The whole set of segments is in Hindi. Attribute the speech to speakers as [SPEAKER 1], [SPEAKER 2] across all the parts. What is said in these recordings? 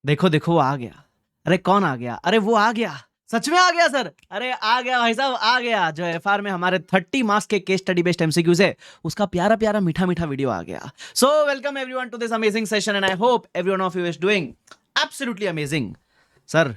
[SPEAKER 1] देखो देखो वो आ गया। अरे कौन आ गया? अरे वो आ गया, सच में आ गया सर। अरे आ गया भाई साहब, आ गया। जो एफआर में हमारे 30 मार्क्स के केस स्टडी बेस्ड एमसीक्यूज है, उसका प्यारा प्यारा मीठा मीठा वीडियो आ गया। So welcome everyone to this amazing session and I hope everyone of you is doing absolutely amazing. Sir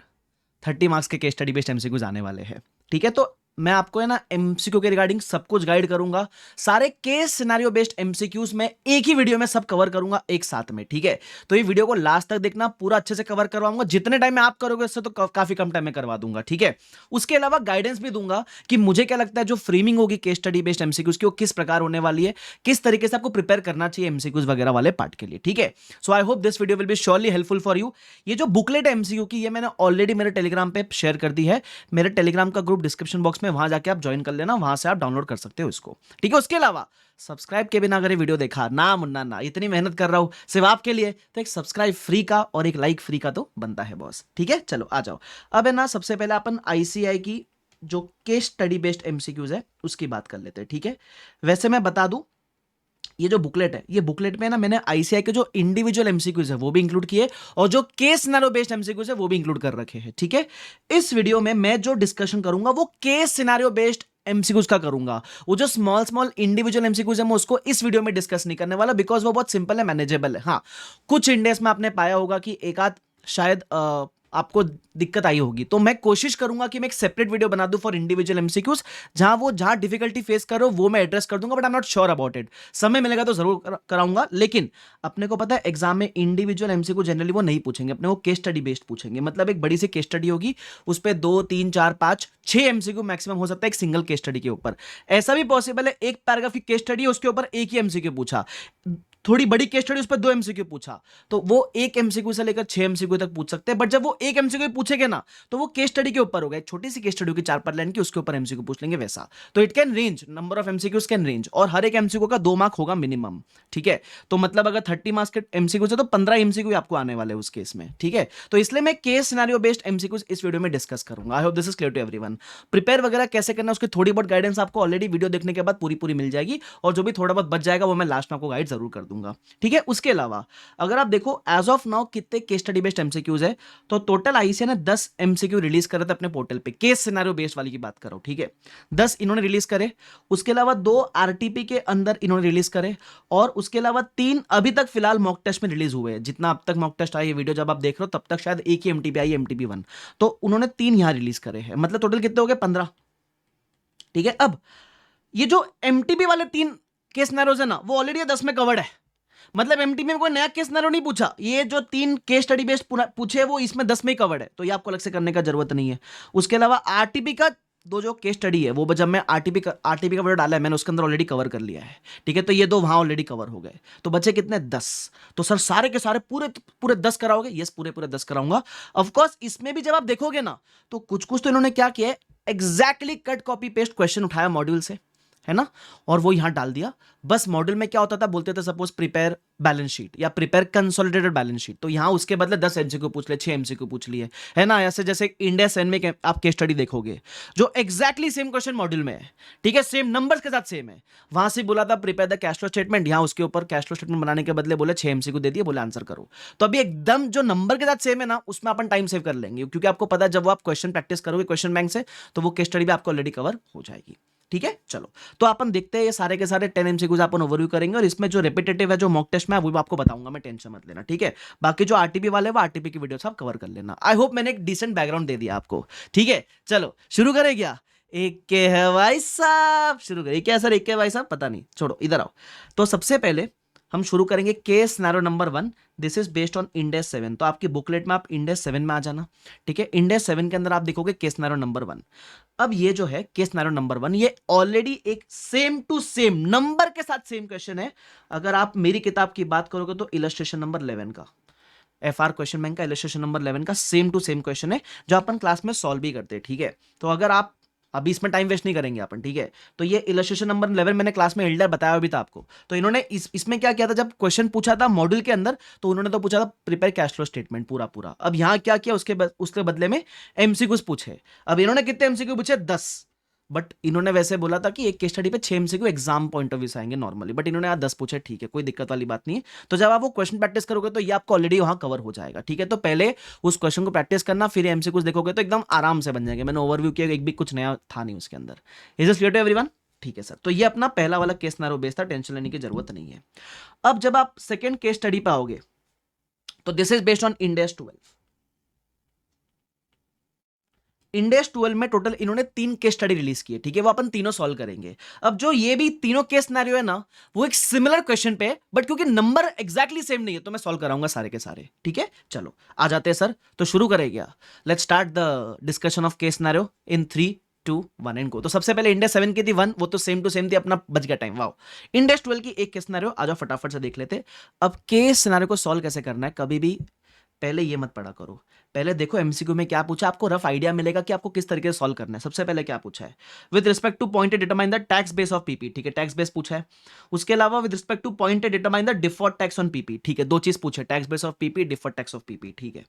[SPEAKER 1] 30 marks के केस स्टडी बेस्ड एमसीक्यूज आने वाले हैं, ठीक है? तो मैं आपको है ना एमसीक्यू के रिगार्डिंग सब कुछ गाइड करूंगा। सारे केस सिनेरियो बेस्ड एमसीक्यूज में एक ही वीडियो में सब कवर करूंगा एक साथ में, ठीक है? तो ये वीडियो को लास्ट तक देखना, पूरा अच्छे से कवर करवाऊंगा। जितने टाइम में आप करोगे उससे तो काफी कम टाइम में करवा दूंगा, ठीक है? उसके अलावा गाइडेंस भी दूंगा कि मुझे क्या लगता है जो फ्रेमिंग होगी केस स्टडी बेस्ड एमसीक्यूज की वो किस प्रकार होने वाली है, किस तरीके से आपको प्रिपेयर करना चाहिए एमसीक्यूज वगैरह वाले पार्ट के लिए, ठीक है? So I hope this video will be surely helpful for you. ये जो बुकलेट है एमसीक्यू की, ये मैंने ऑलरेडी मेरे टेलीग्राम पे शेयर कर दी है। मेरे टेलीग्राम का ग्रुप डिस्क्रिप्शन बॉक्स में, वहां जाके आप ज्वाइन कर लेना, वहां से आप डाउनलोड कर सकते हो इसको, ठीक है? उसके अलावा सब्सक्राइब के बिना अगर ये वीडियो देखा ना मुन्ना ना, इतनी मेहनत कर रहा हूं सिर्फ आपके लिए, तो एक सब्सक्राइब फ्री का और एक लाइक फ्री का तो बनता है बॉस, ठीक है? चलो आ जाओ। अब है ना, सबसे पहले अपन आईसीआई की जो केस स्टडी बेस्ड एमसीक्यूज है उसकी बात कर लेते हैं, ठीक है? वैसे मैं बता दूं, ये जो बुकलेट है, ये बुकलेट में ना मैंने आईसीआई के जो इंडिविजुअल एमसीक्यूज है वो भी इंक्लूड किए, और जो केस सिनेरियो बेस्ड एमसीक्यूज है वो भी इंक्लूड कर रखे हैं, ठीक है? इस वीडियो में मैं जो डिस्कशन करूंगा वो केस सिनेरियो बेस्ड एमसीक्यूज का करूंगा। वो जो स्मॉल स्मॉल इंडिविजुअल एमसीक्यूज है मैं उसको इस वीडियो में डिस्कस नहीं करने वाला, बिकॉज वो बहुत सिंपल है, मैनेजेबल है। हाँ, कुछ इंडेक्स में आपने पाया होगा कि एक आध शायद आपको दिक्कत आई होगी, तो मैं कोशिश करूंगा कि मैं एक सेपरेट वीडियो बना दूं फॉर इंडिविजुअल एमसीक्यूज, जहां डिफिकल्टी फेस करो वो मैं एड्रेस कर दूंगा, but I am not sure about it. समय मिलेगा तो जरूर कराऊंगा, लेकिन अपने को पता है एग्जाम में इंडिविजुअल एमसीक्यू जनरली वो नहीं पूछेंगे, अपने को केस स्टडी बेस्ड पूछेंगे। मतलब एक बड़ी सी केस स्टडी होगी, उस पर 2 3 4 5 6 एमसीक्यू मैक्सिमम हो सकता है एक सिंगल केस स्टडी के ऊपर। ऐसा भी पॉसिबल है एक पैराग्राफ की केस स्टडी है, उसके ऊपर एक ही एमसीक्यू पूछा, थोड़ी बड़ी केस स्टडी उस पर 2 एमसीक्यू पूछा, तो वो एक एमसीक्यू से लेकर 6 एमसीक्यू तक पूछ सकते हैं। बट जब वो एक एमसीक्यू पूछेंगे ना, तो वो केस स्टडी के ऊपर होगा, एक छोटी सी केस स्टडी होगी 4 5 लाइन की, उसके ऊपर एमसीक्यू पूछ लेंगे वैसा। तो it can range, number of MCQs can range, और हर एक एमसीक्यू का 2 मार्क होगा मिनिमम, ठीक है? तो मतलब अगर 30 मार्क्स के एमसीक्यू है तो 15 एमसीक्यू आपको आने वाले उस केस में, ठीक है? तो इसलिए मैं केस सिनेरियो बेस्ड एमसीक्यूज इस वीडियो में डिस्कस करूंगा। I hope this is clear to everyone. Prepare वगैरह कैसे करना है उसकी थोड़ी बहुत गाइडेंस आपको ऑलरेडी वीडियो देखने के बाद पूरी पूरी मिल जाएगी, और जो भी थोड़ा बहुत बच जाएगा वो मैं लास्ट में आपको गाइड जरूर कर दूंगा, ठीक है? उसके अलावा अगर आप देखो एज ऑफ नाउ कितने केस स्टडी बेस्ड एमसीक्यूज है, तो टोटल आईसीए ने 10 एमसीक्यू रिलीज करे थे अपने पोर्टल पे, केस सिनेरियो बेस्ड वाली की बात करो, ठीक है? 10 इन्होंने रिलीज करे, उसके अलावा 2 आरटीपी के अंदर इन्होंने रिलीज करे, और उसके अलावा 3 अभी तक फिलहाल मॉक टेस्ट में रिलीज हुए हैं। जितना अब तक मॉक टेस्ट आई है, वीडियो जब आप देख रहे हो तब तक शायद एक ही एमटीपी आई, एमटीपी 1। तो उन्होंने 3 यहां रिलीज करे हैं, मतलब टोटल कितने हो गए? 15, ठीक है? अब ये जो एमटीपी वाले 3 केस सिनेरियोज है ना, वो ऑलरेडी 10 में कवर्ड है। मतलब एमटी में कोई नया केस सिनेरियो नहीं पूछा, ये जो 3 केस स्टडी बेस्ड पूछे वो इसमें 10 में ही कवर्ड है, तो ये आपको अलग से करने का जरूरत नहीं है। उसके अलावा आरटीपी का दो जो केस स्टडी है, वो जब मैं आरटीपी का वीडियो डाला है मैंने, उसके अंदर ऑलरेडी कवर कर लिया है, ठीक है? तो ये 2 वहां ऑलरेडी कवर हो गए, तो बचे कितने? 10। तो सर सारे के सारे पूरे पूरे 10 कराओगे? यस, पूरे पूरे 10 कराऊंगा। ऑफकोर्स इसमें भी जब आप देखोगे ना, तो कुछ कुछ तो इन्होंने क्या किया है, exactly cut copy paste question उठाया मॉड्यूल से, है ना, और वो यहां डाल दिया। बस मॉड्यूल में क्या होता था, बोलते थे सपोज प्रिपेयर बैलेंस शीट या प्रिपेयर कंसोलिडेटेड बैलेंस शीट, तो यहां उसके बदले 10 एमसीक्यू पूछ ले, 6 एमसीक्यू पूछ लिए, है ना? ऐसे जैसे इंडिया सेन में आप केस स्टडी देखोगे जो एग्जैक्टली सेम क्वेश्चन मॉड्यूल में है, ठीक है? सेम नंबर्स के साथ सेम है, वहां से बोला था prepare the cash flow statement, यहां उसके ऊपर कैश फ्लो स्टेटमेंट बनाने के बदले बोले 6 एमसीक्यू दे दिए, बोले आंसर करो। तो अभी एकदम जो नंबर के साथ सेम है ना, उसमें अपन टाइम सेव कर लेंगे, क्योंकि आपको पता है जब वो आप क्वेश्चन प्रैक्टिस करोगे क्वेश्चन बैंक से, तो वो केस स्टडी भी आपको ऑलरेडी कवर हो जाएगी, ठीक है? चलो, तो अपन देखते हैं ये सारे के सारे 10 एमसीक्यूज अपन ओवरव्यू करेंगे, और इसमें जो रिपीटेटिव है जो मॉक टेस्ट में है वो भी आपको बताऊंगा मैं, टेंशन मत लेना, ठीक है? बाकी जो आरटीपी वाले वो आरटीपी की वीडियो आप कवर कर लेना। आई होप मैंने एक डिसेंट बैकग्राउंड दे दिया आपको, ठीक है? चलो शुरू करें क्या? एक के है भाई साहब, शुरू करिए। क्या सर एक के भाई साहब? पता नहीं, छोड़ो, इधर आओ। तो सबसे पहले हम शुरू करेंगे case scenario number 1। This is based on index 7, तो आपकी बुकलेट में आप इंडेक्स 7 में आ जाना, ठीक है? इंडेक्स 7 के अंदर आप देखोगे केस सिनेरियो नंबर 1। अब ये जो है केस सिनेरियो नंबर 1, ये ऑलरेडी एक सेम टू सेम नंबर के साथ सेम क्वेश्चन है। अगर आप मेरी किताब की बात करोगे तो इलस्ट्रेशन नंबर 11 का, एफआर क्वेश्चन बैंक का इलस्ट्रेशन नंबर 11 का सेम टू सेम क्वेश्चन है, जो अपन क्लास में सॉल्व भी करते हैं, ठीक है? तो अगर आप अभी इसमें टाइम वेस्ट नहीं करेंगे अपन, ठीक है? तो ये इलस्ट्रेशन नंबर 11 मैंने क्लास में एल्डर बताया भी था आपको। तो इन्होंने इसमें क्या किया था, जब क्वेश्चन पूछा था मॉड्यूल के अंदर, तो उन्होंने तो पूछा था प्रिपेयर कैश फ्लो स्टेटमेंट पूरा पूरा। अब यहाँ क्या किया, उसके बदले में एमसीक्यूज पूछे। अब इन्होंने कितने एमसीक्यू पूछे? 10। बट इन्होंने वैसे बोला था कि एक केस स्टडी पे 6 MCQ exam point of view से आएंगे नॉर्मली, बट इन्होंने आज 10 पूछे, ठीक है, कोई दिक्कत वाली बात नहीं है। तो जब आप वो क्वेश्चन प्रैक्टिस करोगे तो ये आपको ऑलरेडी वहां कवर हो जाएगा, ठीक है। तो पहले उस क्वेश्चन को प्रैक्टिस करना, फिर एमसीक्यूज देखोगे तो एकदम आराम से बन जाएंगे। मैंने ओवरव्यू किया, एक भी कुछ नया था नहीं उसके अंदर। Is this clear to everyone? ठीक है सर। तो ये अपना पहला वाला केस सिनेरियो बेस था, टेंशन लेने की जरूरत नहीं है। अब जब आप सेकंड केस स्टडी पे आओगे तो this is based on Ind AS 12। Ind AS 12 में टोटल इन्होंने 3 केस स्टडी रिलीज किए, ठीक है, वो अपन तीनों सॉल्व करेंगे। अब जो ये भी तीनों केस सिनेरियो है ना, वो एक सिमिलर क्वेश्चन पे, बट क्योंकि नंबर एग्जैक्टली सेम नहीं है तो मैं सॉल्व कराऊंगा सारे के सारे, ठीक है। चलो आ जाते हैं सर, तो शुरू करेंगे। Let's start the discussion of case scenario in 3 2 1 and go. तो सबसे पहले इंड AS 7 की थी 1, वो तो सेम टू सेम थी, अपना बच गया टाइम। वाओ। इंड AS 12 की एक केस सिनेरियो, आ जाओ फटाफट से देख लेते। अब केस सिनेरियो को सॉल्व कैसे करना है, कभी भी पहले ये मत पढ़ा करो, पहले देखो एमसीक्यू में क्या पूछा, आपको रफ आइडिया मिलेगा कि आपको किस तरीके से सॉल्व करना है। सबसे पहले क्या पूछा है, with respect to point determine the tax base of PP, ठीक है, टैक्स बेस पूछा है। उसके अलावा with respect to point determine the deferred tax on PP, ठीक है, दो चीज पूछे, tax base of PP, deferred tax of PP, ठीक है।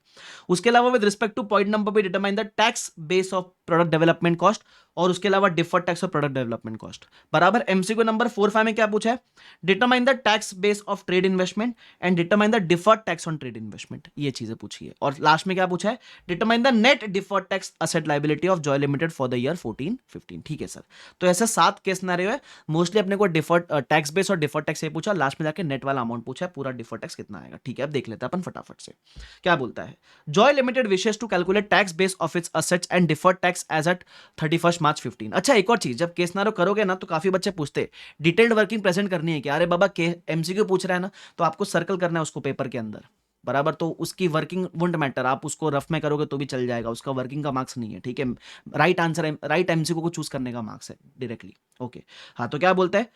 [SPEAKER 1] उसके अलावा with respect to point number be determine the tax base of product development cost, और उसके अलावा deferred tax of product development cost. बराबर। एमसीक्यू नंबर 4-5 में क्या पूछा है, determine the tax base of trade investment and determine the deferred tax on trade investment, ये चीजें पूछी है। और लास्ट में क्या पूछा है, determine the net deferred tax asset liability of Joy limited for the year 14-15, ठीक है सर। तो ऐसे 7 केस सिनेरियो है, मोस्टली अपने को डिफर्ड टैक्स बेस और डिफर्ड टैक्स ये पूछा, लास्ट में जाके नेट वाला अमाउंट पूछा है, पूरा डिफर्ड टैक्स कितना आएगा, ठीक है। अब देख लेते हैं अपन फटाफट से क्या बोलता है। Joy limited wishes to calculate tax base of its assets and deferred tax as at 31 March 15। अच्छा, एक और चीज, जब केस सिनेरियो करोगे ना तो काफी बच्चे पूछते डिटेल्ड वर्किंग प्रेजेंट करनी है क्या, अरे बाबा के एमसीक्यू पूछ रहा है ना, तो आपको सर्कल करना है उसको पेपर के अंदर, बराबर। तो उसकी वर्किंग वुंट मैटर, आप उसको रफ में करोगे तो भी चल जाएगा, उसका वर्किंग का मार्क्स नहीं है, ठीक है। राइट आंसर, राइट एमसीक्यू को चूज करने का मार्क्स है डायरेक्टली, ओके। हाँ, तो क्या बोलता है,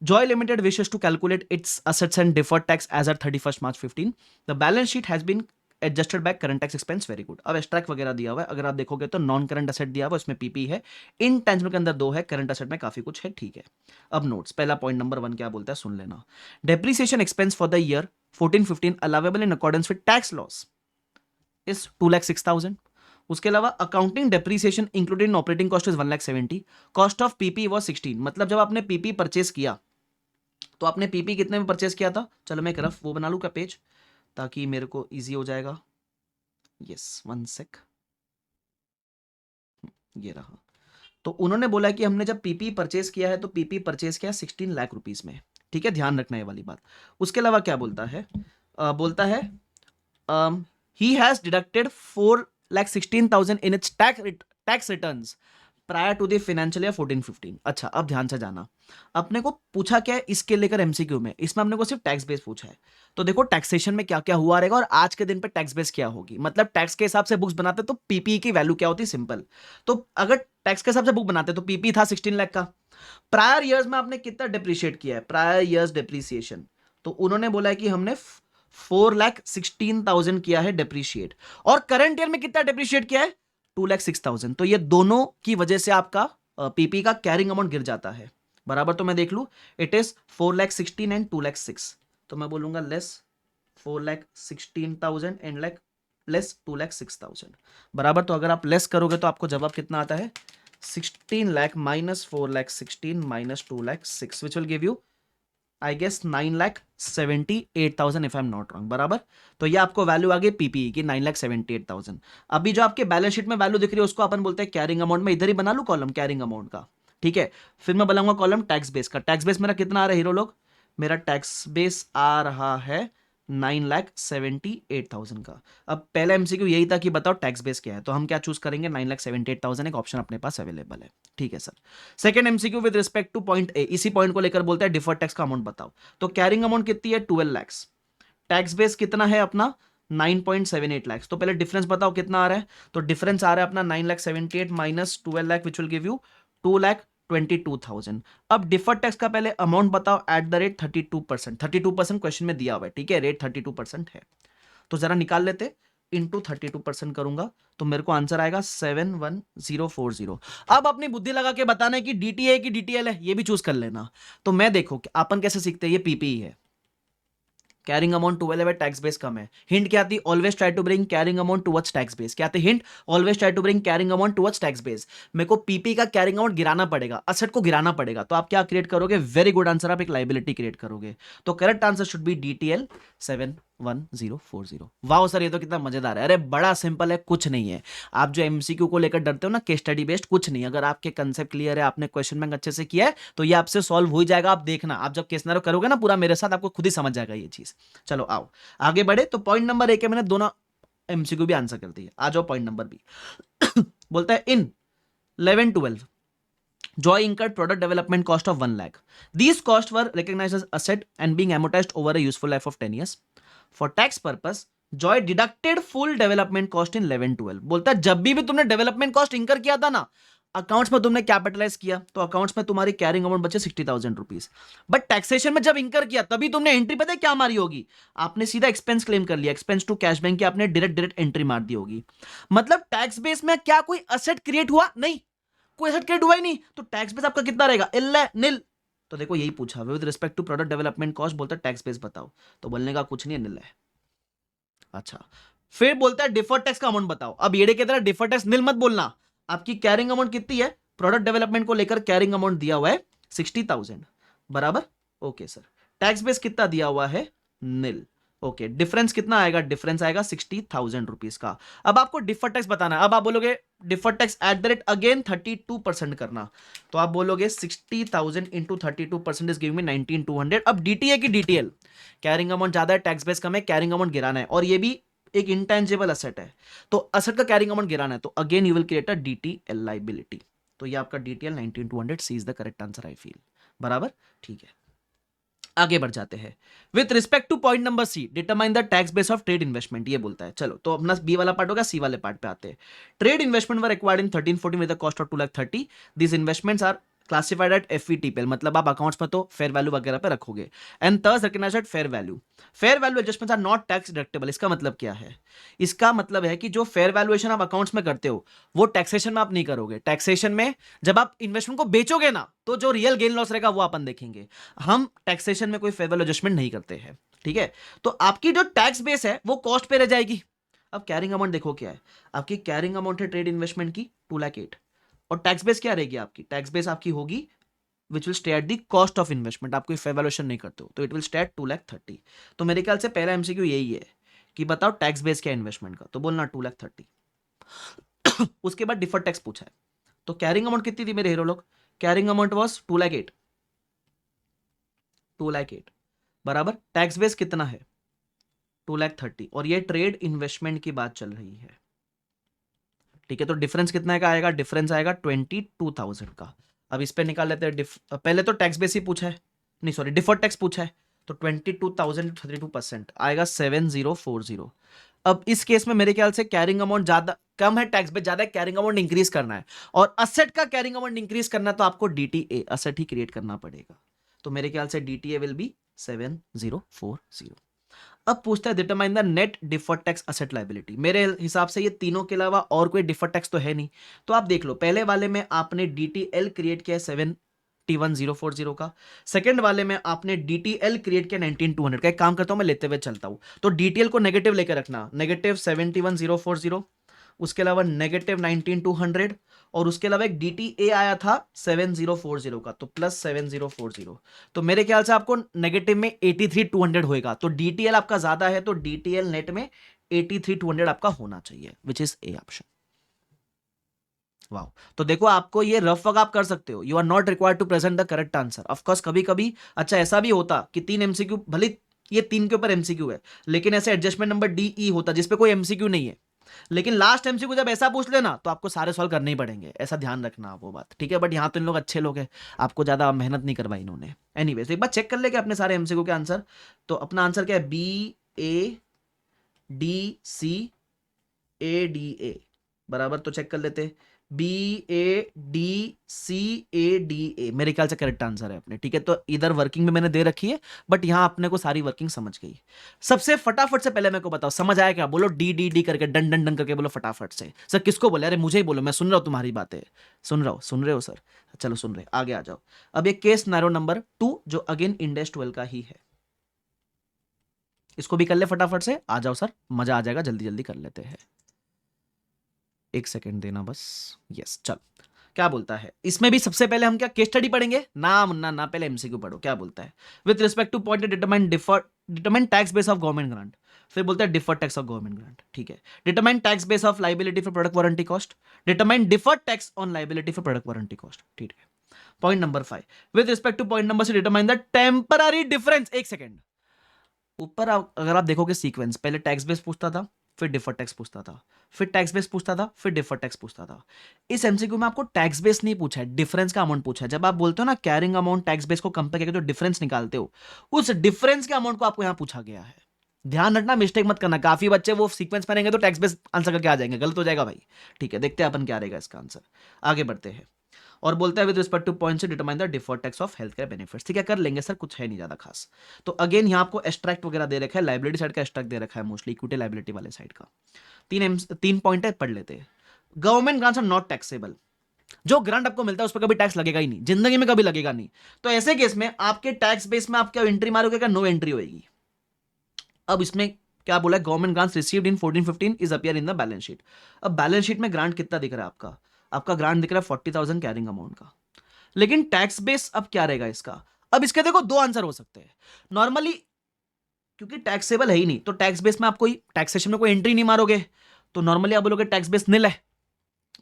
[SPEAKER 1] Joy limited wishes to calculate its assets and deferred tax as at 31 March 15। The balance sheet has been adjusted by current tax expense, very good. अब एक्सट्रैक्ट वगैरह दिया हुआ है, अगर आप देखोगे तो नॉन करंट असेट दिया हुआ है, उसमें पीपी है, इनटेंजिबल के अंदर 2 है, करंट असेट में काफी कुछ है, ठीक है। अब नोट्स, पहला पॉइंट नंबर 1 क्या बोलता है, सुन लेना। Depreciation expense for the year 14-15 allowable in accordance with tax loss is 2,06,000। उसके अलावा accounting depreciation included in operating cost is 1,70,000। Cost of PP was 16, मतलब जब आपने पीपी परचेस किया तो आपने पीपी कितने में परचेस किया था। चलो मैं एक रफ वो बना लूं का पेज, ताकि मेरे को इजी हो जाएगा। यस, 1 सेक, ये रहा। तो उन्होंने बोला कि हमने जब पीपी परचेस किया है तो पीपी परचेस किया 16 लाख रुपीस में, ठीक है, ध्यान रखना ये वाली बात। उसके अलावा क्या बोलता है, बोलता है ही has deducted 4,16,000 in its tax returns prior to the financial year 14-15। अच्छा, अब ध्यान से जाना, अपने को पूछा क्या है इसके लेकर एमसीक्यू में, इसमें अपने को सिर्फ टैक्स बेस पूछा है। तो देखो टैक्सेशन में क्या क्या हुआ रहेगा और आज के दिन पे टैक्स बेस क्या होगी, मतलब टैक्स के हिसाब से बुक्स बनाते तो पीपी की वैल्यू क्या होती, सिंपल। तो अगर टैक्स के हिसाब से बुक बनाते तो पीपी था 16 लाख का, प्रायर ईयर्स में आपने कितना डिप्रिशिएट किया है, प्रायर ईयर्स डिप्रिसिएशन, तो उन्होंने बोला है कि हमने 4,16,000 किया है डिप्रिशिएट, और करंट ईयर में कितना डिप्रिशिएट किया है, 2,06,000। तो ये दोनों की वजह से आपका पीपी का कैरिंग अमाउंट गिर जाता है, बराबर। तो मैं देख लूं, इट इज 4,16,000 एंड 2,06,000, तो मैं बोलूंगा लेस 4,16,000 एंड लेस 2,06,000, बराबर। तो अगर आप लेस करोगे तो आपको जवाब कितना आता है, 16 lakh minus 4,16,000 minus 2,06,000, which will give you I guess 9,78,000 if I am not wrong, बराबर। तो ये आपको वैल्यू आ गई पीपीई की 9,78,000। अभी जो आपके बैलेंस शीट में वैल्यू दिख रही है उसको अपन बोलते हैं कैरिंग अमाउंट। में इधर ही बना लू कॉलम कैरिंग अमाउंट का, ठीक है। फिर मैं बनाऊंगा कॉलम टैक्स बेस का। टैक्स बेस मेरा कितना आ रहा है हीरो लोग, मेरा टैक्स बेस आ रहा है 9,78,000 का। अब पहला एमसीक्यू यही था कि बताओ टैक्स बेस क्या है, तो हम क्या चूज करेंगे, 9,78,000, एक ऑप्शन अपने पास अवेलेबल है, ठीक है sir. Second MCQ with respect to point A, इसी पॉइंट को लेकर बोलता है डिफर्ड टैक्स का अमाउंट बताओ। तो कैरिंग अमाउंट कितनी है, 12 लाख, टैक्स बेस कितना है अपना 9.78 लाख। तो पहले डिफरेंस बताओ कितना आ रहा है, तो डिफरेंस आ रहा है अपना 9,78,000 minus 12 lakh which will give you 2,22,000। अब डिफर्ड टैक्स का पहले अमाउंट बताओ एट द रेट 32%। 32% क्वेश्चन में दिया हुआ है, ठीक है, रेट 32% है। तो जरा निकाल लेते, इंटू 32% करूंगा तो मेरे को आंसर आएगा 71040। अब अपनी बुद्धि लगा के बताना है कि डीटीए की डीटीएल है, ये भी चूज कर लेना। तो मैं देखो अपन कैसे सीखते हैं, ये पीपीई है, कैरिंग अमाउंट 12 है, टैक्स बेस कम है। हिंट क्या थी? Always try to bring carrying amount towards tax base. क्या थी hint? Always try to bring carrying amount towards tax base. मेरे को पीपी का कैरिंग अमाउंट गिराना पड़ेगा, असेट को गिराना पड़ेगा, तो आप क्या क्रिएट करोगे? वेरी गुड आंसर, आप एक लाइबिलिटी क्रिएट करोगे। तो correct answer should be DTL 71040। वाह सर, ये तो कितना मजेदार है। अरे बड़ा सिंपल है, कुछ नहीं है। आप जो MCQ को लेकर डरते हो ना, केस स्टडी बेस्ड, कुछ नहीं। अगर आपके कंसेप्ट क्लियर है, आपने क्वेश्चन बैंक अच्छे से किया है, तो ये आपसे सॉल्व हो ही जाएगा। आप देखना, आप जब केस सिनेरियो करोगे ना पूरा मेरे साथ, आपको खुद ही समझ जाएगा ये चीज। चलो आओ आगे बढ़े। तो पॉइंट नंबर 1 है, मैंने दोनों MCQ भी आंसर कर दिए। आ जाओ पॉइंट नंबर बी। बोलता है इन 11-12 Joy incurred product development cost of 1 lakh. These costs were recognized as asset and being amortized over a useful life of 10 years. For tax purpose, Joy deducted full development cost in 11-12. बोलता है जब भी तुमने डेवलपमेंट कॉस्ट इंकर किया था ना, अकाउंट्स में तुमने कैपिटलाइज किया, तो अकाउंट्स में तुम्हारी कैरिंग अमाउंट बचे 60,000 रुपीज। बट टैक्सेशन में जब इंकर किया, तभी तुमने एंट्री पता है क्या मारी होगी? आपने सीधा एक्सपेंस क्लेम कर लिया, एक्सपेंस टू कैश बैंक की आपने डायरेक्ट एंट्री मार दी होगी। मतलब टैक्स बेस में क्या कोई असेट क्रिएट हुआ? नहीं, कोई एसेट क्रिएट हुआ ही नहीं, तो टैक्स बेस आपका कितना रहेगा? निल। तो देखो यही पूछा, with respect to product development cost, बोलता है टैक्स बेस बताओ, तो बोलने का कुछ नहीं है, निल है। अच्छा, फिर बोलता है डिफर्ड टैक्स का अमाउंट बताओ। अब येड़े की तरह डिफर्ड टैक्स निल मत बोलना। आपकी कैरिंग अमाउंट कितनी है? प्रोडक्ट डेवलपमेंट को लेकर कैरिंग अमाउंट दिया हुआ है 60,000, बराबर। ओके सर, टैक्स बेस कितना दिया हुआ है? निल। ओके, डिफरेंस कितना आएगा? डिफरेंस आएगा 60,000 रुपीज का। अब आपको डिफर्ड टैक्स बताना है। अब आप बोलोगे deferred tax at the rate again 32% करना, तो आप बोलोगे 60,000 इंटू 32% इज गिविंग मी 19,200। अब DTA की DTL, कैरिंग अमाउंट ज्यादा है, टैक्स बेस कम है, कैरिंग अमाउंट गिराना है, और ये भी एक इंटेंजिबल असेट है, तो असेट का कैरिंग अमाउंट गिराना है, तो again you will create a DTL liability. तो ये आपका DTL 19,200 C is the correct answer I feel, बराबर। ठीक है, आगे बढ़ जाते हैं। With respect to point number C, determine the tax base of trade investment, ये बोलता है। चलो तो अपना बी वाला पार्ट होगा, सी वाले पार्ट पे आते हैं। Trade investment were acquired in 13-14 with the cost of 2,30,000। This investments are classified at FVTPL, मतलब आप अकाउंट्स में तो फेयर वैल्यू वगैरह पे रखोगे, and thus recognised at fair value. Fair value adjustments are not tax deductible. इसका मतलब क्या है? इसका मतलब है कि जो फेयर वैल्यूएशन आप अकाउंट्स में करते हो, वो टैक्सेशन में आप नहीं करोगे। टैक्सेशन में जब आप इन्वेस्टमेंट को बेचोगे ना, तो जो रियल गेन लॉस रहेगा वो अपन देखेंगे। हम टैक्सेशन में कोई फेयर वैल्यू एडजस्टमेंट नहीं करते हैं, ठीक है। तो आपकी जो टैक्स बेस है वो कॉस्ट पे रह जाएगी। अब कैरिंग अमाउंट देखो क्या है, आपकी कैरिंग अमाउंट है ट्रेड इन्वेस्टमेंट की 2,08,000, और टैक्स बेस क्या रहेगी आपकी? टैक्स बेस आपकी होगी which will stay at the cost of investment. आप कोई फेयर वैल्यूएशन नहीं करते हो, तो इट विल स्टे एट 2,30,000। तो मेरे ख्याल से पहला MCQ यही है कि बताओ टैक्स बेस क्या इन्वेस्टमेंट का, तो बोलना 2,30,000। उसके बाद डिफर्ड टैक्स पूछा है, तो कैरिंग अमाउंट कितनी थी मेरे हीरो लोग? कैरिंग अमाउंट वॉज 2,08,000, 2,08,000 बराबर। टैक्स बेस कितना है? 2,30,000, और ये ट्रेड इन्वेस्टमेंट की बात चल रही है, ठीक है। तो डिफरेंस कितना का आएगा? डिफरेंस आएगा 22,000 का। अब इस पे निकाल लेते हैं। पहले तो टैक्स बेस ही पूछा है, नहीं सॉरी डिफर्ड टैक्स पूछा है, तो 22,000 32% आएगा 7,040। अब इस केस में मेरे ख्याल से कैरिंग अमाउंट ज्यादा कम है, टैक्स बेस ज्यादा है, कैरिंग अमाउंट इंक्रीज करना है, और असेट का कैरिंग अमाउंट इंक्रीज करना है, तो आपको DTA असेट ही क्रिएट करना पड़ेगा। तो मेरे ख्याल से DTA विल बी 7,040। अब पूछता है determine the net deferred tax asset liability. मेरे हिसाब से ये तीनों के अलावा और कोई डिफर्ड टैक्स तो है नहीं, तो आप देख लो। पहले वाले में आपने DTL क्रिएट किया 7,1,040 का, सेकंड वाले में आपने DTL क्रिएट किया 19,200 का। एक काम करता हूं, मैं लेते हुए चलता हूं। तो DTL को नेगेटिव लेकर रखना, नेगेटिव 71,040, उसके अलावा नेगेटिव 19,200, और उसके अलावा एक DTA आया था 7,040 का, तो प्लस 7,040। तो मेरे ख्याल से आपको नेगेटिव में 83,200 होएगा। तो DTL आपका ज्यादा है, तो DTL नेट में 83,200 आपका होना चाहिए, which is A option. Wow, तो देखो आपको ये रफ वर्क आप कर सकते हो। You are not required to present the correct answer. Of course कभी कभी अच्छा ऐसा भी होता कि 3 MCQ, भले ये 3 के ऊपर MCQ है, लेकिन ऐसे एडजस्टमेंट नंबर DE होता जिसपे कोई MCQ नहीं है, लेकिन लास्ट MCQ जब ऐसा पूछ लेना तो आपको सारे सॉल्व करने ही पड़ेंगे। ऐसा ध्यान रखना आप वो बात, ठीक है। बट यहाँ तो इन लोग अच्छे लोग हैं, आपको ज्यादा मेहनत नहीं करवाई इन्होंने। एनीवेज एक बार चेक कर लेंगे अपने सारे MCQ के आंसर। तो अपना आंसर क्या है? BADCADA बराबर। तो चेक कर लेते, BADCADA मेरे ख्याल से करेक्ट आंसर है अपने, ठीक है। तो इधर वर्किंग में मैंने दे रखी है, बट यहां अपने को सारी वर्किंग समझ गई। सबसे फटाफट से पहले मेरे को बताओ, समझ आया क्या? बोलो DDD करके, डन डन डन करके बोलो फटाफट से। सर किसको बोले? अरे मुझे ही बोलो, मैं सुन रहा हूं तुम्हारी बातें, सुन रहे हो सर? चलो सुन रहे, आगे आ जाओ। अब ये केस नैरो नंबर 2 जो अगेन इंडेस 12 का ही है। इसको भी कर ले फटाफट से, आ जाओ सर, मजा आ जाएगा, जल्दी जल्दी कर लेते हैं। एक सेकेंड देना बस। यस, चल क्या बोलता है इसमें भी। सबसे पहले हम क्या केस स्टडी पढ़ेंगे ना मुन्ना ना, पहले एमसीक्यू पढ़ो। क्या बोलता है, with respect to point determine tax base of government grant. फिर बोलता है deferred tax of government grant. ठीक है, determine tax base of liability for product warranty cost, determine deferred tax on liability for product warranty cost. ठीक है, point number 5, with respect to point number 6 determine the temporary difference. एक सेकेंड, ऊपर अगर आप देखोगे सीक्वेंस, पहले टैक्स बेस पूछता था, फिर डिफर्ड टैक्स पूछता था, फिर टैक्स बेस पूछता था, फिर डिफर्ड टैक्स पूछता था। इस एमसीक्यू में आपको टैक्स बेस नहीं पूछा है, डिफरेंस का अमाउंट पूछा है। जब आप बोलते हो ना कैरिंग अमाउंट टैक्स बेस को कंपेयर करके जो डिफरेंस निकालते हो, उस डिफरेंस के अमाउंट को आपको यहां पूछा गया है। ध्यान रखना, मिस्टेक मत करना। काफी बच्चे वो सीक्वेंस पढ़ेंगे तो टैक्स बेस आंसर करके आ जाएंगे, गलत हो जाएगा भाई। ठीक है, देखते हैं अपन क्या रहेगा इसका आंसर। आगे बढ़ते हैं और बोलता है विद रिस्पेक्ट टू पॉइंट से determine the deferred tax of health care benefits. ठीक है, कर लेंगे सर, कुछ है नहीं ज्यादा खास। तो अगेन यहाँ आपको एक्सट्रैक्ट वगैरह दे रखा है, लाइबिलिटी साइड का एक्सट्रैक्ट दे रखा है, मोस्टली इक्विटी लाइबिलिटी वाले साइड का। तीन पॉइंट है, पढ़ लेते हैं। Government grants are not taxable. जो ग्रांट आपको मिलता है उस पर कभी टैक्स लगेगा ही नहीं, जिंदगी में कभी लगेगा नहीं। तो ऐसे केस में आपके टैक्स बेस में आप क्या एंट्री मारोगे, क्या नो एंट्री होगी। अब इसमें क्या बोला है, government grants received in 14-15 is appear in the balance sheet. अब बैलेंस शीट में ग्रांट कितना दिख रहा है आपका, आपका ग्रांट दिख रहा है 40,000 कैरिंग अमाउंट का। लेकिन टैक्स बेस अब क्या रहेगा इसका। अब इसके देखो दो आंसर हो सकते हैं नॉर्मली, क्योंकि टैक्सेबल है ही नहीं, तो टैक्स बेस में आप कोई टैक्सेशन में कोई एंट्री नहीं मारोगे, तो नॉर्मली आप बोलोगे टैक्स बेस निल है,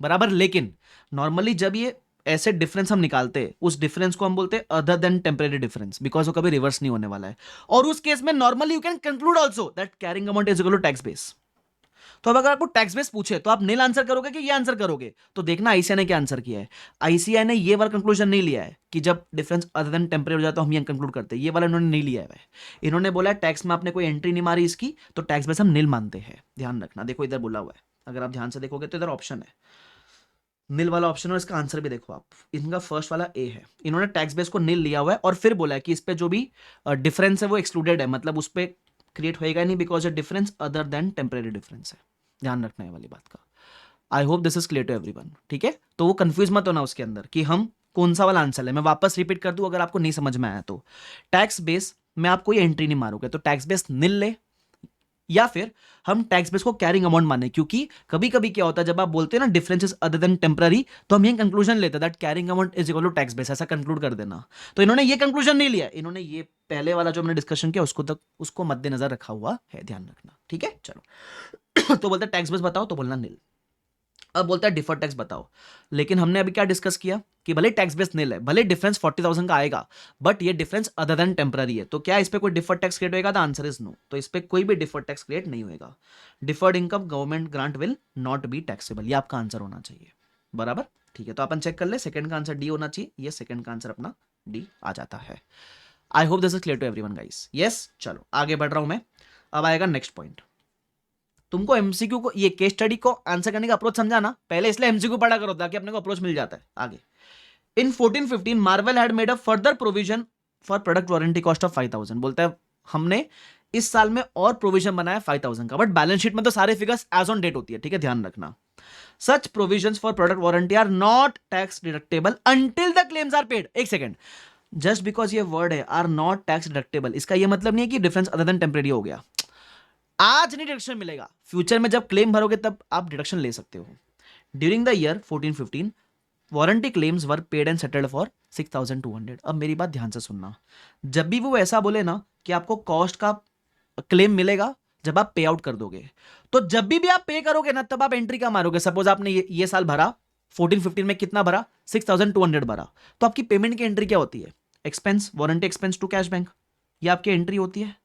[SPEAKER 1] बराबर। लेकिन नॉर्मली जब ये ऐसे डिफरेंस हम निकालते हैं, उस डिफरेंस को हम बोलते हैं other than temporary difference, because वो कभी रिवर्स नहीं होने वाला है। और उस केस में normally you can conclude also that carrying amount is equal to tax base. तो अब अगर आपको टैक्स बेस पूछे तो आप नील आंसर करोगे कि ये आंसर करोगे, तो देखना आईसीआई ने क्या आंसर किया है। आईसीआई ने ये वाला कंक्लूजन नहीं लिया है कि जब डिफरेंस अदर देन टेम्परेरी हो जाए तो हम ये कंक्लूड करते हैं, ये वाला इन्होंने नहीं लिया है। इन्होंने बोला टैक्स में आपने कोई एंट्री नहीं मारी इसकी, तो टैक्स बेस हम नील मानते हैं। ध्यान रखना, देखो इधर बोला हुआ है, अगर आप ध्यान से देखोगे तो इधर ऑप्शन है नील वाला ऑप्शन, और इसका आंसर भी देखो आप, इनका फर्स्ट वाला ए है। इन्होंने टैक्स बेस को नील लिया हुआ है और फिर बोला है कि इस पे जो भी डिफरेंस है वो एक्सक्लूडेड है, मतलब उस पर क्रिएट होएगा नहीं, because difference other than temporary difference है। ध्यान रखना है वाली बात का। I hope this is clear to everyone. ठीक है, तो वो कंफ्यूज मत होना उसके अंदर कि हम कौन सा वाला आंसर है। मैं वापस रिपीट कर दूं अगर आपको नहीं समझ में आया तो, टैक्स बेस में आप कोई एंट्री नहीं मारोगे तो टैक्स बेस निल ले, या फिर हम टैक्स बेस को कैरिंग अमाउंट माने, क्योंकि कभी कभी क्या होता है जब आप बोलते हैं ना डिफरेंसेस अदर देन टेम्पररी, तो हम ये कंक्लूजन लेते हैं that carrying amount is equal to tax base, ऐसा कंक्लूड कर देना। तो इन्होंने ये कंक्लूजन नहीं लिया, इन्होंने ये पहले वाला जो हमने डिस्कशन किया उसको मद्देनजर रखा हुआ है, ध्यान रखना। ठीक है, चलो तो बोलते हैं टैक्स बेस बताओ, तो बोलना निल। अब बोलता है डिफर्ड टैक्स बताओ, लेकिन हमने अभी क्या डिस्कस किया कि भले टैक्स बेस निल है, भले डिफरेंस 40,000 का आएगा, बट ये डिफरेंस अदर देन टेम्पररी है, तो क्या इस पे कोई डिफर्ड टैक्स क्रिएट होएगा? The answer is no. तो इस पे कोई भी डिफर्ड टैक्स क्रिएट नहीं होएगा। Deferred income government grant will not be taxable, ये आपका आंसर होना चाहिए, बराबर। ठीक है, तो अपन चेक कर ले, सेकंड का आंसर डी होना चाहिए, ये सेकंड का आंसर अपना डी आ जाता है। I hope this is clear to everyone guys. Yes, चलो आगे बढ़ रहा हूं मैं। अब आएगा नेक्स्ट पॉइंट। तुमको एमसीक्यू को, ये केस स्टडी को आंसर करने का अप्रोच समझा ना, पहले इसलिए एमसीक्यू पढ़ा करो ताकि अपने को अप्रोच मिल जाता है आगे। इन 14-15 Marvel had made a further provision for product warranty cost of 5,000। बोलता है हमने इस साल में और प्रोविजन बनाया 5,000 का, बट बैलेंस शीट में तो सारे फिगर्स एज ऑन डेट होती है। ठीक है, ध्यान रखना। Such provisions for product warranty are not tax deductible until the claims are paid. एक सेकंड, जस्ट बिकॉज ये वर्ड है आर नॉट टैक्स डिडक्टेबल, इसका ये मतलब नहीं है कि डिफरेंस अदर देन टेम्परेरी हो गया, आज नहीं डिडक्शन मिलेगा, फ्यूचर में जब क्लेम भरोगे तब आप डिडक्शन ले सकते हो। During the year 14-15 warranty claims were paid and settled for 6,200। अब मेरी बात ध्यान से सुनना, जब भी वो ऐसा बोले ना कि आपको कॉस्ट का क्लेम मिलेगा जब आप पे आउट कर दोगे, तो जब भी आप पे करोगे ना तब आप एंट्री का मारोगे। सपोज आपने ये साल भरा 14-15 में कितना भरा, 6,200 भरा, तो आपकी पेमेंट की एंट्री क्या होती है? Expense, warranty expense to cash bank, ये आपकी एंट्री होती है,